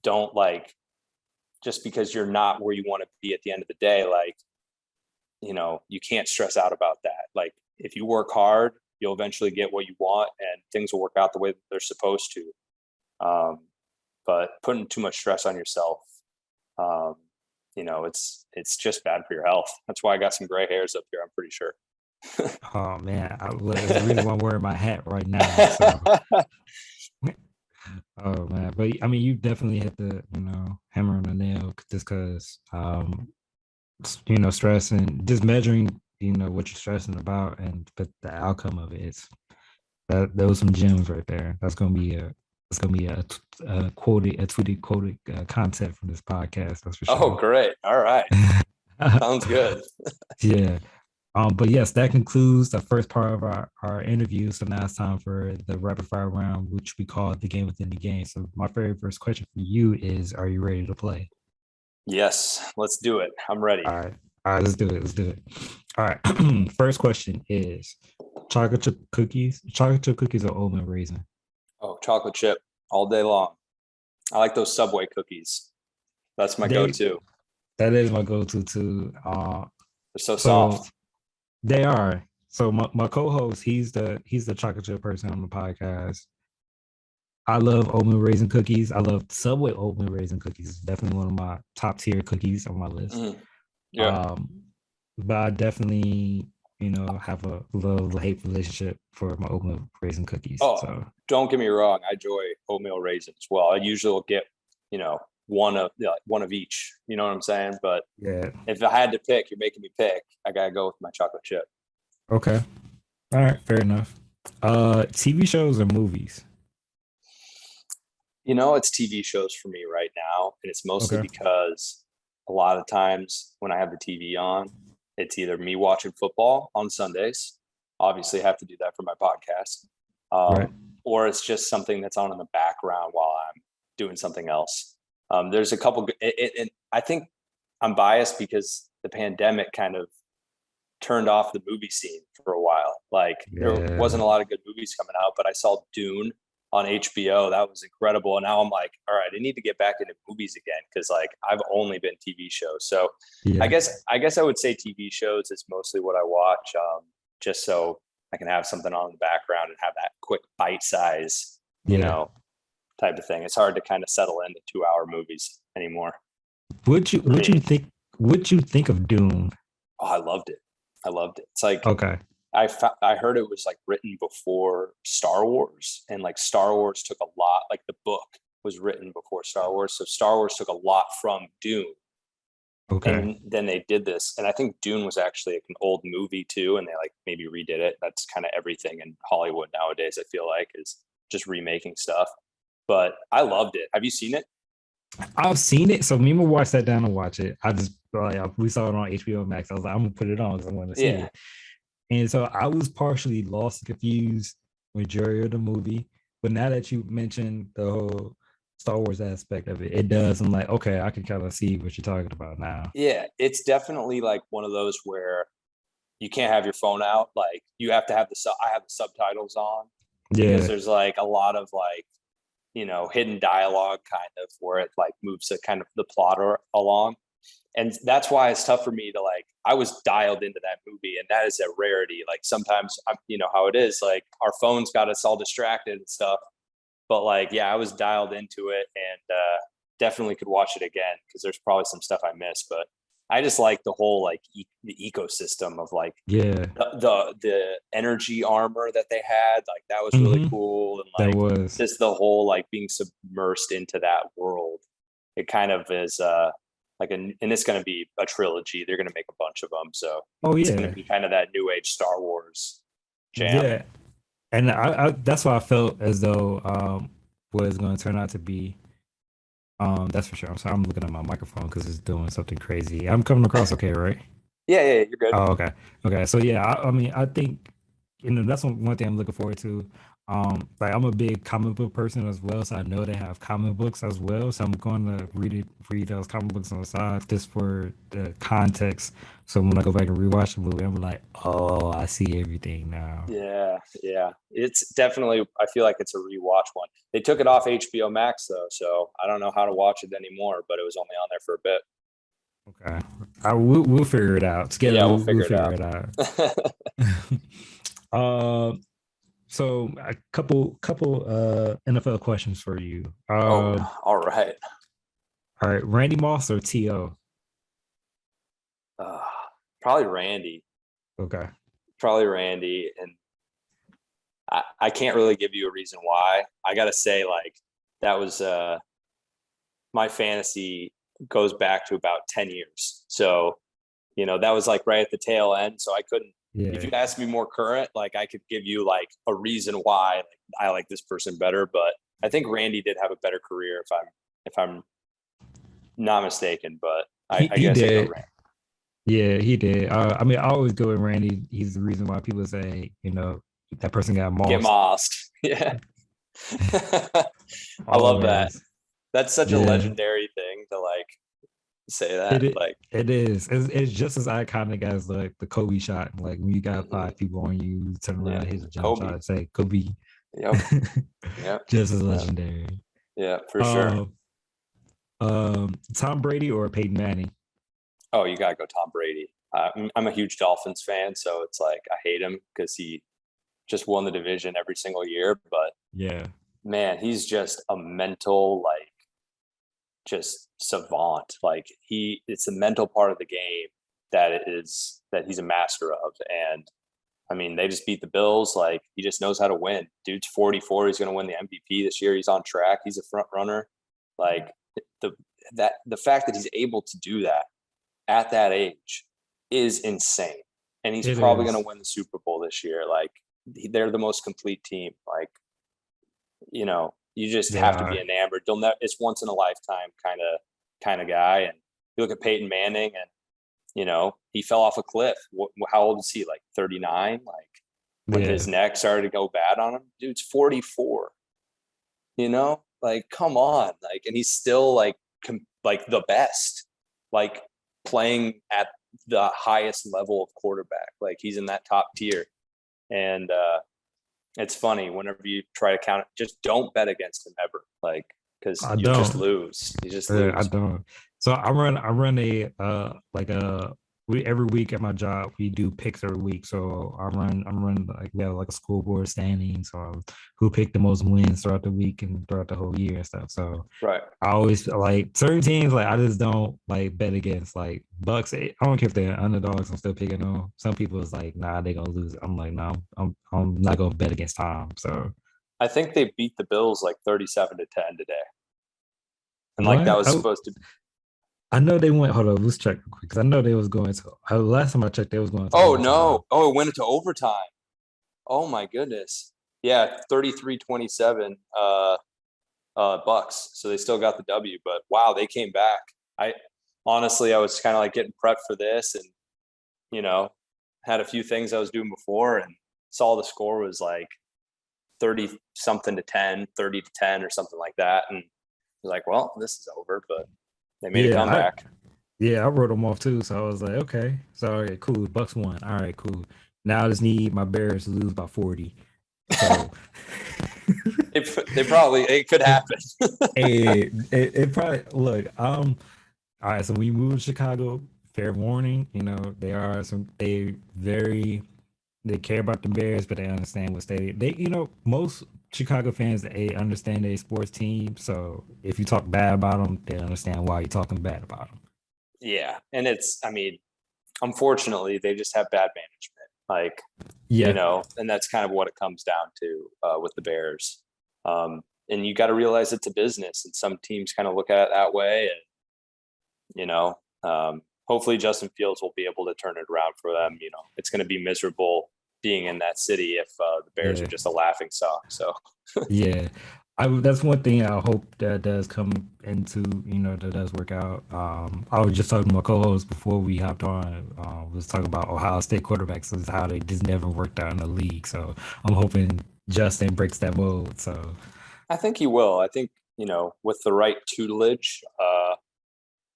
don't like, just because you're not where you want to be at the end of the day, like, you can't stress out about that. Like, if you work hard, you'll eventually get what you want and things will work out the way that they're supposed to. But putting too much stress on yourself, it's just bad for your health. That's why I got some gray hairs up here, I'm pretty sure. Oh man, there's a reason why I'm wearing my hat right now. So, oh man, but I mean, you definitely hit the hammer on the nail, just because stress and just measuring what you're stressing about, and but the outcome of it, those some gems right there. That's gonna be a tweeted quoted content from this podcast. That's for sure. Oh, great! All right, sounds good. Yeah. But yes, that concludes the first part of our interview. So now it's time for the rapid fire round, which we call the game within the game. So my very first question for you is, are you ready to play? Yes, let's do it. I'm ready. All right. All right, let's do it. All right. First question is chocolate chip cookies or oatmeal raisin? Oh, chocolate chip all day long. I like those Subway cookies. That's my go-to. That is my go-to too. They're so soft. They are. So my co-host, he's the chocolate chip person on the podcast. I love oatmeal raisin cookies. I love Subway oatmeal raisin cookies. It's definitely one of my top tier cookies on my list. Yeah. But I definitely, have a love-hate relationship for my oatmeal raisin cookies. Oh, so don't get me wrong. I enjoy oatmeal raisin as well. I usually will get, one of each. You know what I'm saying? But yeah, if I had to pick, you're making me pick. I gotta go with my chocolate chip. Okay. All right. Fair enough. TV shows or movies? It's TV shows for me right now, and it's mostly because a lot of times when I have the TV on, it's either me watching football on Sundays. Obviously, I have to do that for my podcast, Right. or it's just something that's on in the background while I'm doing something else. There's a couple, and I think I'm biased because the pandemic kind of turned off the movie scene for a while. Like, there wasn't a lot of good movies coming out, but I saw Dune on HBO. That was incredible. And now I'm like, all right, I need to get back into movies again, because like I've only been TV shows. So Yeah. I guess I would say TV shows is mostly what I watch, just so I can have something on in the background and have that quick bite size, type of thing. It's hard to kind of settle into 2-hour movies anymore. What you think of Dune? Oh, I loved it. It's like, Okay. I heard it was like written before Star Wars, and like Star Wars took a lot, like the book was written before Star Wars. So Star Wars took a lot from Dune. Okay. And then they did this. And I think Dune was actually like an old movie too. And they like maybe redid it. That's kind of everything in Hollywood nowadays, I feel like, is just remaking stuff. But I loved it. Have you seen it? I've seen it. So me and my wife sat down to watch it. We saw it on HBO Max. I was like, I'm gonna put it on because I want to see it. And so I was partially lost and confused majority of the movie. But now that you mentioned the whole Star Wars aspect of it, it does. I'm like, okay, I can kind of see what you're talking about now. Yeah, it's definitely like one of those where you can't have your phone out. Like, you have to have I have the subtitles on. Yeah. Because there's like a lot of like, hidden dialogue kind of where it like moves a kind of the plot along. And that's why it's tough for me to like, I was dialed into that movie, and that is a rarity. Like, sometimes how it is, like our phones got us all distracted and stuff, but like, yeah, I was dialed into it, and definitely could watch it again, because there's probably some stuff I missed. But I just like the whole like the ecosystem of like the energy armor that they had. Like, that was really cool. And like, that was just the whole like being submersed into that world. It kind of is and it's going to be a trilogy. They're going to make a bunch of them. So it's going to be kind of that new age Star Wars jam. Yeah. And I that's why I felt as though what it's going to turn out to be. That's for sure. I'm sorry, I'm looking at my microphone because it's doing something crazy. I'm coming across okay, right? Yeah, you're good. Oh, okay. So yeah, I mean, I think that's one thing I'm looking forward to. Like I'm a big comic book person as well, so I know they have comic books as well. So I'm going to read those comic books on the side just for the context. So when I go back and rewatch the movie, I'm like, oh, I see everything now. Yeah, yeah. It's definitely, I feel like it's a rewatch one. They took it off HBO Max though, so I don't know how to watch it anymore, but it was only on there for a bit. Okay, we'll figure it out together. Yeah, we'll We'll figure it figure out. it out. Um, so a couple NFL questions for you. Oh, all right. All right, Randy Moss or T.O.? Uh, Probably Randy. Okay. Probably Randy. And I can't really give you a reason why. I gotta say, like, that was my fantasy goes back to about 10 years. So, that was like right at the tail end. So I couldn't, if Yeah. you asked me more current, like I could give you like a reason why like, I like this person better. But I think Randy did have a better career if I'm not mistaken. But I He guess I go did. Randy. Yeah, he did. I mean, I always go with Randy. He's the reason why people say, that person got Get mossed. mossed. Yeah. I love that. Always. That's such a Yeah. legendary thing to like say It that. it, Like, it is. It's just as iconic as like the Kobe shot. Like when you got mhm, five people on you, you turn yeah, around, hit a jump shot, Kobe. and say Kobe. Yep. Yep. Just as Yep. legendary. Yeah, for sure. Um, Tom Brady or Peyton Manning? Oh, you gotta go Tom Brady. I'm a huge Dolphins fan, so it's like I hate him because he just won the division every single year. But Yeah. man, he's just a mental like just savant. Like it's the mental part of the game that he's a master of. And I mean, they just beat the Bills. Like he just knows how to win. Dude's 44. He's going to win the MVP this year. He's on track. He's a front runner. Like the the fact that he's able to do that at that age is insane. And he's It probably going to is. win the Super Bowl this year. Like they're the most complete team. Like you just They have to be are. enamored. It's once in a lifetime kind of guy. And you look at Peyton Manning, and he fell off a cliff. How old is he? Like 39. Like when his Yeah. neck started to go bad on him, dude's 44. Like come on, like, and he's still like like the best, like playing at the highest level of quarterback. Like he's in that top tier. And it's funny whenever you try to count it, just don't bet against him ever. Like, because I you just don't. lose. You just I lose. don't. So I run a like a we every week at my job we do picks every week. So I'm running like we have like a school board standing. So who picked the most wins throughout the week and throughout the whole year and stuff. So Right. I always like certain teams like I just don't like bet against like Bucks. I don't care if they're underdogs. I'm still picking them. Some people is like nah they're gonna lose. I'm like no I'm not gonna bet against Tom. So I think they beat the Bills like 37-10 today. And like that what? was supposed to. I know they went. Hold on, let's check real quick because I know they was going to. Last time I checked, they was going to Oh, overtime. no. Oh, it went into overtime. Oh, my goodness. Yeah, 33-27 Bucks. So they still got the W, but wow, they came back. I honestly, I was kind of like getting prepped for this and, you know, had a few things I was doing before and saw the score was like 30 something to 10, 30-10 or something like that. And I was like, well, this is over, but they made a Yeah, comeback. I wrote them off too. So I was like, okay, so all right, cool. Bucks won. All right, cool. Now I just need my Bears to lose by 40. So It could happen. it probably look. All right. So when you move to Chicago, fair warning. They are they care about the Bears, but they understand what they most Chicago fans they understand their sports team. So if you talk bad about them, they understand why you're talking bad about them. Yeah. And I mean, unfortunately, they just have bad management. Like, Yeah, and that's kind of what it comes down to with the Bears. And you got to realize it's a business, and some teams kind of look at it that way. And, hopefully Justin Fields will be able to turn it around for them. It's going to be miserable being in that city if the Bears are yeah, just a laughing stock. So, yeah. That's one thing I hope that does come into, that does work out. I was just talking to my co-host before we hopped on. Was talking about Ohio State quarterbacks is how they just never worked out in the league. So I'm hoping, Justin breaks that mold. So I think he will. I think, with the right tutelage,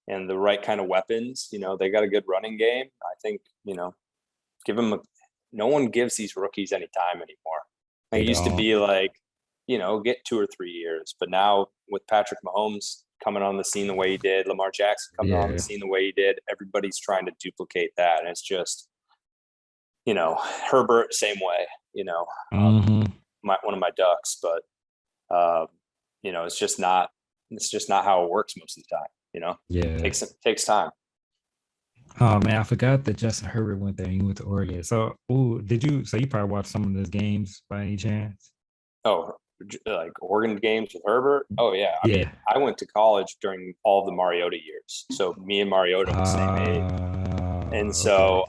and the right kind of weapons, they got a good running game. I think, give him no one gives these rookies any time anymore. Like, they it used to don't. be like, get 2 or 3 years, but now with Patrick Mahomes coming on the scene the way he did, Lamar Jackson coming on the Yeah. scene the way he did, everybody's trying to duplicate that. And it's just, Herbert, same way, Hmm. one of my ducks, but, it's just not how it works most of the time, Yeah. takes time. Oh man, I forgot that Justin Herbert went there. He went to Oregon. So, ooh, did you? So you probably watched some of those games by any chance? Oh, like Oregon games with Herbert? Oh yeah. I mean, Yeah. I went to college during all of the Mariota years. So me and Mariota were the same age. And Okay. so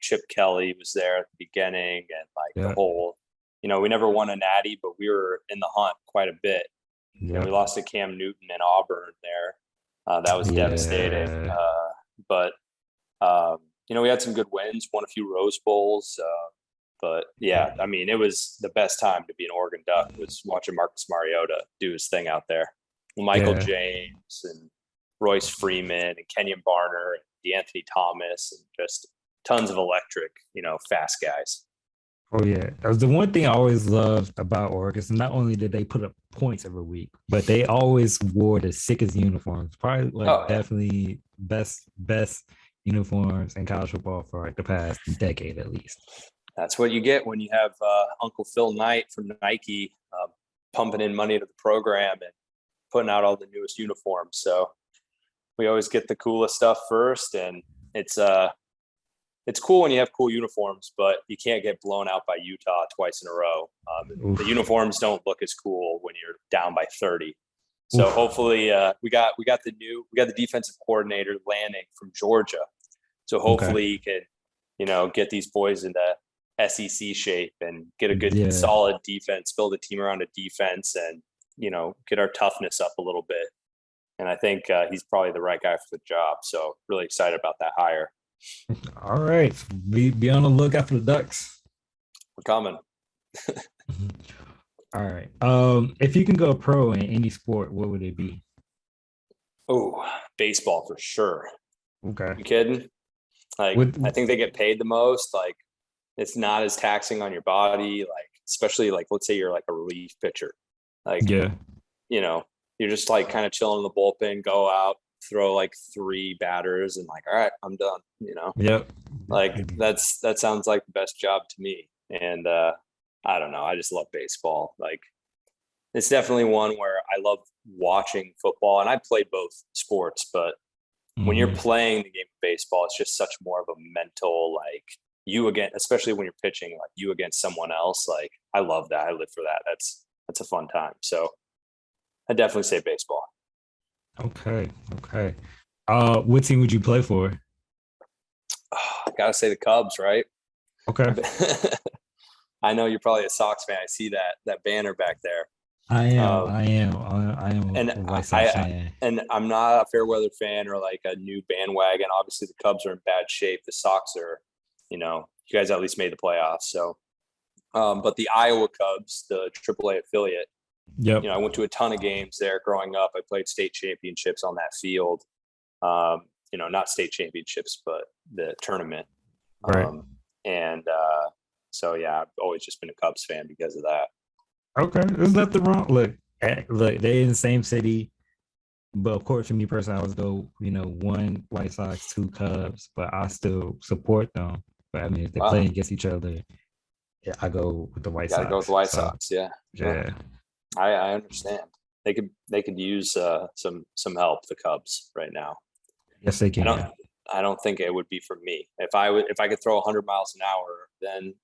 Chip Kelly was there at the beginning, and like the Yeah. whole, we never won a natty, but we were in the hunt quite a bit. We Yep. lost to Cam Newton and Auburn there. That was devastating. Yeah. But we had some good wins, won a few Rose Bowls. But yeah, I mean, it was the best time to be an Oregon Duck was watching Marcus Mariota do his thing out there. Michael Yeah. James and Royce Freeman and Kenyon Barner and DeAnthony Thomas and just tons of electric, fast guys. Oh yeah. That was the one thing I always loved about Oregon. So not only did they put up points every week, but they always wore the sickest uniforms. Probably like Oh yeah, definitely best uniforms in college football for like the past decade at least. that's what you get when you have Uncle Phil Knight from Nike pumping in money to the program and putting out all the newest uniforms. So we always get the coolest stuff first, and it's cool when you have cool uniforms, but you can't get blown out by Utah twice in a row. The Oof. uniforms don't look as cool when you're down by 30. So Oof. hopefully, we got the defensive coordinator landing from Georgia. So Okay. hopefully he can, get these boys into SEC shape and get a good Yeah. solid defense, build a team around a defense, and get our toughness up a little bit. And I think he's probably the right guy for the job. So really excited about that hire. All right. Be on the lookout for the Ducks. We're coming. All right. If you can go pro in any sport, what would it be? Oh, baseball for sure. Okay. You kidding? Like, With I think they get paid the most. Like, it's not as taxing on your body. Like, especially like, let's say you're like a relief pitcher. Like, yeah. you're just like kind of chilling in the bullpen, go out, throw like 3 batters, and like, all right, I'm done. Yep. Like that sounds like the best job to me. And I don't know. I just love baseball. Like, it's definitely one where I love watching football, and I played both sports, but when you're Mhm. playing the game of baseball, it's just such more of a mental, like, you again, especially when you're pitching, like you against someone else. Like, I love that. I live for that. That's a fun time. So I definitely say baseball. Okay. Okay. What team would you play for? I gotta say the Cubs, right? Okay. I know you're probably a Sox fan. I see that banner back there. I am. Um, I am. I am and a White Sox I fan. and I'm not a fair weather fan or like a new bandwagon. Obviously, the Cubs are in bad shape. The Sox are, you guys at least made the playoffs. So, but the Iowa Cubs, the AAA affiliate, Yep. I went to a ton of games there growing up. I played state championships on that field. Not state championships, but the tournament. Right. And so yeah, I've always just been a Cubs fan because of that. Okay. There's nothing wrong. Look, they in the same city. But of course, for me personally, I was go, one White Sox, two Cubs, but I still support them. But I mean, if they're Wow, playing against each other, yeah, I go with the White got to go with the Sox. White So Sox. Yeah, yeah. yeah, I understand. They could use some help. The Cubs right now. yes, they I don't can. I don't think it would be for me. If I could throw 100 miles an hour, then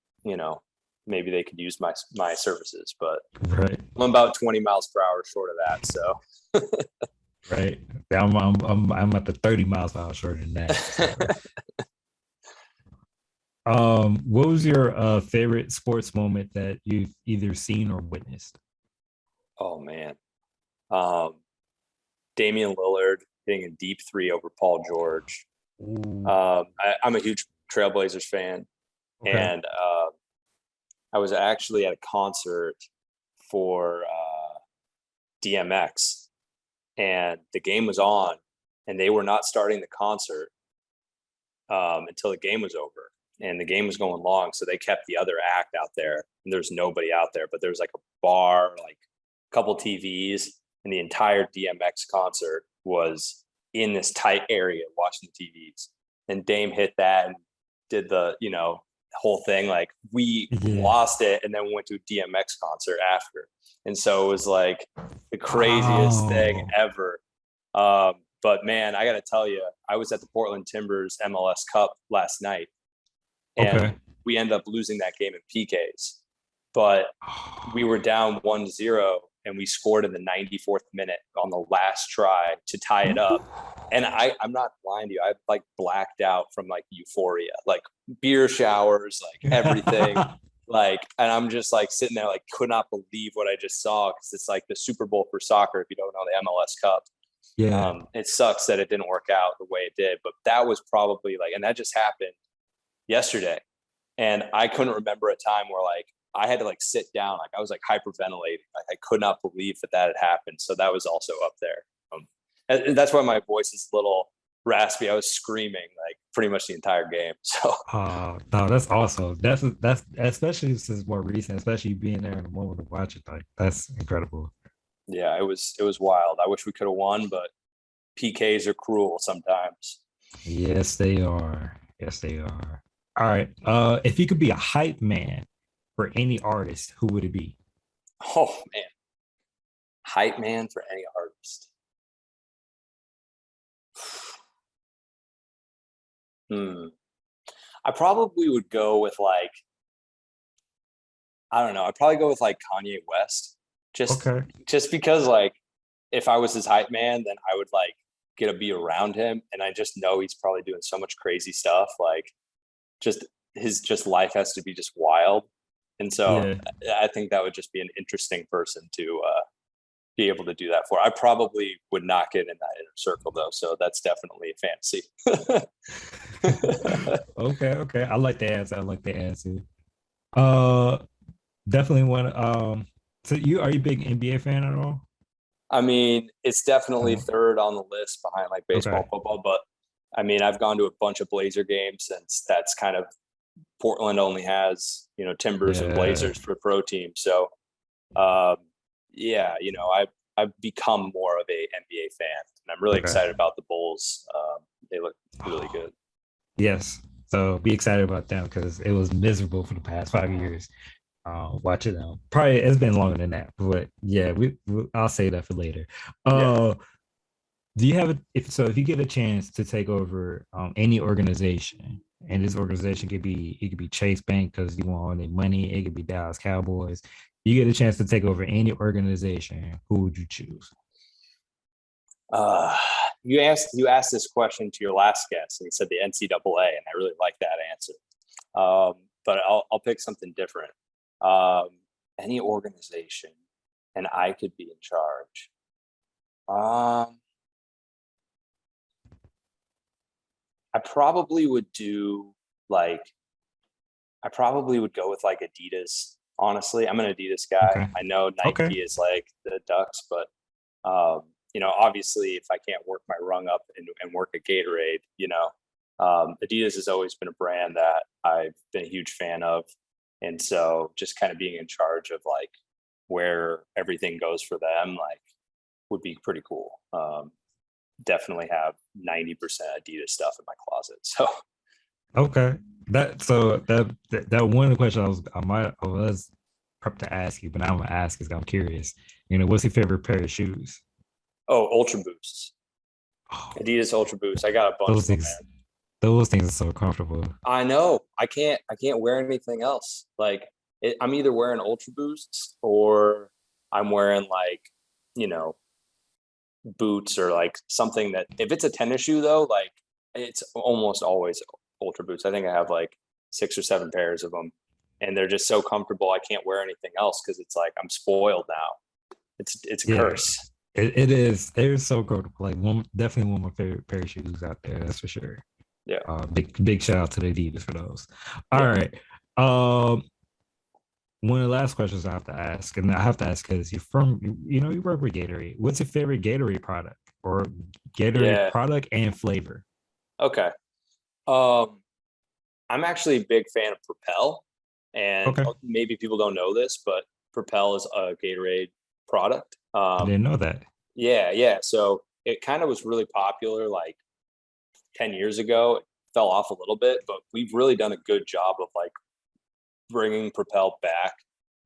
maybe they could use my services. But Right, I'm about 20 miles per hour short of that. So right. Yeah, I'm at the 30 miles per hour shorter than that. So. What was your favorite sports moment that you've either seen or witnessed? oh man, um, Damian Lillard hitting a deep three over Paul George. Ooh, I'm a huge Trailblazers fan, okay. and I was actually at a concert for DMX, and the game was on, and they were not starting the concert until the game was over, and the game was going long, so they kept the other act out there, and there's nobody out there, but there's like a bar, like a couple TVs, and the entire DMX concert was in this tight area watching the TVs. And Dame hit that and did the, whole thing. Like we lost it and then went to a DMX concert after. And so it was like the craziest thing ever. But man, I got to tell you, I was at the Portland Timbers MLS Cup last night, and we ended up losing that game in PKs. But we were down 1-0, and we scored in the 94th minute on the last try to tie it up. And I'm not lying to you, I like blacked out from like euphoria, like beer showers, like everything. Like, and I'm just like sitting there, like could not believe what I just saw, because it's like the Super Bowl for soccer, if you don't know, the MLS Cup. Yeah. It sucks that it didn't work out the way it did, but that was probably like, and that just happened yesterday. And I couldn't remember a time where like I had to like sit down, like I was like hyperventilating, like I could not believe that had happened. So that was also up there. And that's why my voice is a little raspy. I was screaming like pretty much the entire game. So no, that's awesome. That's especially since more recent, especially being there in the moment to watch it. Like that's incredible. Yeah, it was wild. I wish we could have won, but PKs are cruel sometimes. Yes, they are. Yes, they are. All right. If you could be a hype man for any artist, who would it be? Oh man. Hype man for any artist. I probably would go with like, I don't know. I'd probably go with like Kanye West. Just because like if I was his hype man, then I would like get to be around him, and I just know he's probably doing so much crazy stuff. Like just his life has to be just wild. And so I think that would just be an interesting person to be able to do that for. I probably would not get in that inner circle though, so that's definitely a fantasy. Okay. I like the answer. Definitely one. So are you a big NBA fan at all? I mean, it's definitely third on the list behind like baseball, football, but I mean, I've gone to a bunch of Blazer games, since that's kind of Portland only has, Timbers and Blazers for pro teams. So yeah, I've become more of a NBA fan, and I'm really excited about the Bulls. They look really good. Yes. So be excited about them, because it was miserable for the past 5 years. Watch it out. Probably it's been longer than that, but yeah, I'll say that for later. Do you have if you get a chance to take over any organization, and this organization could be Chase Bank because you want all their money, it could be Dallas Cowboys. You get a chance to take over any organization, who would you choose? You asked this question to your last guest, and he said the NCAA, and I really like that answer. But I'll pick something different. Any organization, and I could be in charge. I probably would go with like Adidas. Honestly, I'm an Adidas guy. I know Nike is like the Ducks, but obviously if I can't work my rung up and work at Gatorade, Adidas has always been a brand that I've been a huge fan of. And so just kind of being in charge of like where everything goes for them, like would be pretty cool. Definitely have 90% Adidas stuff in my closet. So that one of the questions I was prepped to ask you, but I'm gonna ask because I'm curious. What's your favorite pair of shoes? Oh, Ultra Boosts. Adidas Ultra Boosts. I got a bunch of them, man. Those things are so comfortable. I know. I can't wear anything else. Like I'm either wearing Ultra Boosts or I'm wearing like, boots, or like something that, if it's a tennis shoe though, like it's almost always Ultra Boots. I think I have like 6 or 7 pairs of them, and they're just so comfortable. I can't wear anything else because it's like I'm spoiled now. It's a curse. It is. They're so comfortable. Like definitely one of my favorite pair of shoes out there. That's for sure. Yeah. Big shout out to the Adidas for those. All right. one of the last questions I have to ask, and I have to ask because you work with Gatorade. What's your favorite Gatorade product or Gatorade Yeah. product and flavor? Okay. Um, I'm actually a big fan of Propel, and Okay, maybe people don't know this, but Propel is a Gatorade product. I didn't know that. Yeah, yeah. So it kind of was really popular like 10 years ago. It fell off a little bit, but we've really done a good job of like bringing Propel back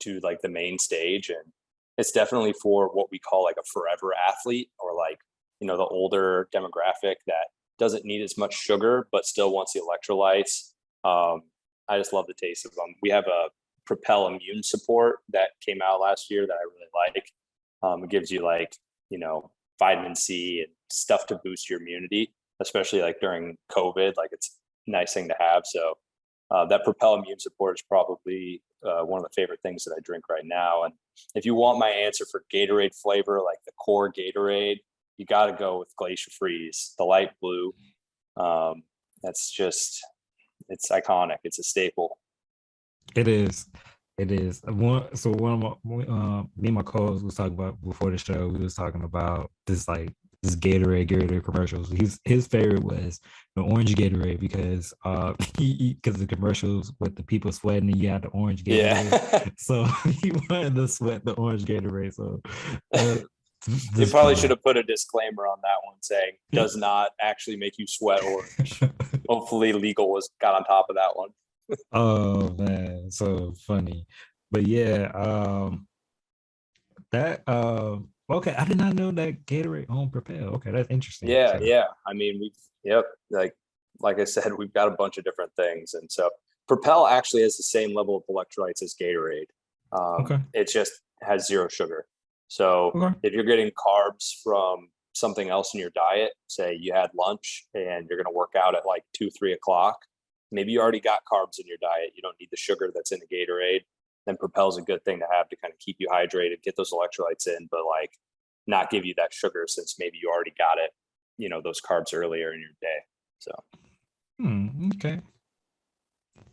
to like the main stage. And it's definitely for what we call like a forever athlete, or like, the older demographic that doesn't need as much sugar, but still wants the electrolytes. I just love the taste of them. We have a Propel Immune Support that came out last year that I really like. It gives you like, you know, vitamin C and stuff to boost your immunity, especially like during COVID. Like it's a nice thing to have. So that Propel Immune Support is probably one of the favorite things that I drink right now. And if you want my answer for Gatorade flavor, like the core Gatorade, you got to go with Glacier Freeze, the light blue. That's just, it's iconic. It's a staple. It is. It is. One of me and my co-host was talking about before the show. We was talking about this Gatorade commercials. His favorite was the orange Gatorade because because the commercials with the people sweating and you had the orange Gatorade. Yeah. So he wanted to sweat the orange Gatorade. So uh, They just probably should funny. have put a disclaimer on that one saying does not actually make you sweat orange. Hopefully legal was got on top of that one. Oh man, so funny. But yeah, that okay, I did not know that Gatorade home propel. Okay, that's interesting. Yeah, So yeah. I mean, yep, like I said, we've got a bunch of different things, and so Propel actually has the same level of electrolytes as Gatorade. okay, It just has zero sugar. So okay. if you're getting carbs from something else in your diet, say you had lunch and you're going to work out at like 2, 3 o'clock, maybe you already got carbs in your diet. You don't need the sugar that's in the Gatorade. Then Propel's a good thing to have to kind of keep you hydrated, get those electrolytes in, but like not give you that sugar since maybe you already got it, those carbs earlier in your day. So Okay.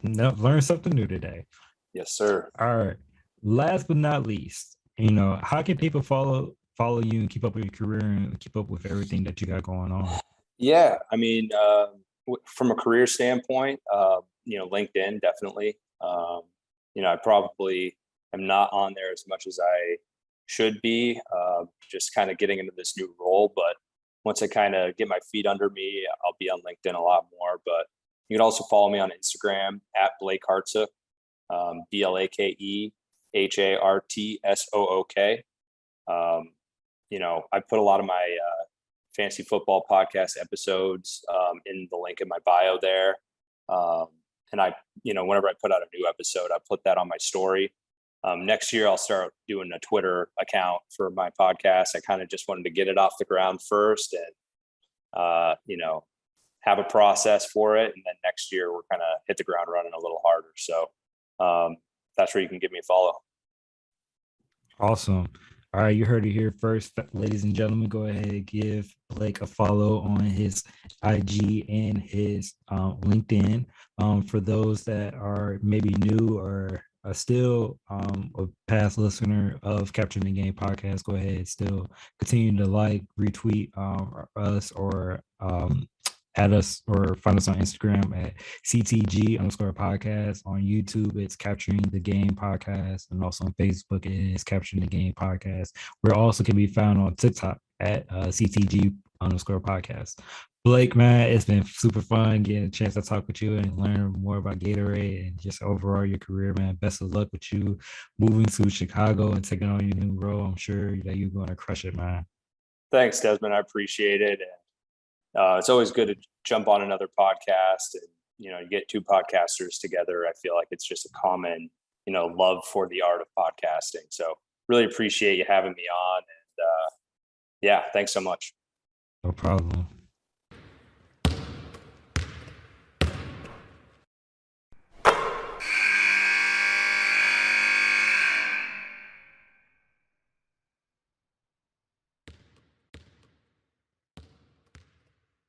No, learn something new today. yes, sir. All right. Last but not least, how can people follow you and keep up with your career and keep up with everything that you got going on? Yeah, I mean, from a career standpoint, LinkedIn definitely. I probably am not on there as much as I should be, just kind of getting into this new role. But once I kind of get my feet under me, I'll be on LinkedIn a lot more. But you can also follow me on Instagram at Blake Hartsook, BlakeHartsook. I put a lot of my fantasy football podcast episodes in the link in my bio there. And whenever I put out a new episode, I put that on my story. Next year, I'll start doing a Twitter account for my podcast. I kind of just wanted to get it off the ground first and, have a process for it. And then next year, we're kind of hit the ground running a little harder. So that's where you can give me a follow. Awesome. All right, you heard it here first, ladies and gentlemen. Go ahead and give Blake a follow on his IG and his LinkedIn. For those that are maybe new or are still a past listener of Capturing the Game podcast, go ahead still continue to like, retweet us or add us or find us on Instagram at CTG_podcast. On YouTube, it's Capturing the Game podcast. And also on Facebook, it is Capturing the Game podcast. We're also can be found on TikTok at CTG_podcast. Blake, man, it's been super fun getting a chance to talk with you and learn more about Gatorade and just overall your career, man. Best of luck with you moving to Chicago and taking on your new role. I'm sure that you're going to crush it, man. Thanks, Desmond. I appreciate it. And it's always good to jump on another podcast and, you get two podcasters together. I feel like it's just a common, love for the art of podcasting. So really appreciate you having me on. And yeah, thanks so much. No problem.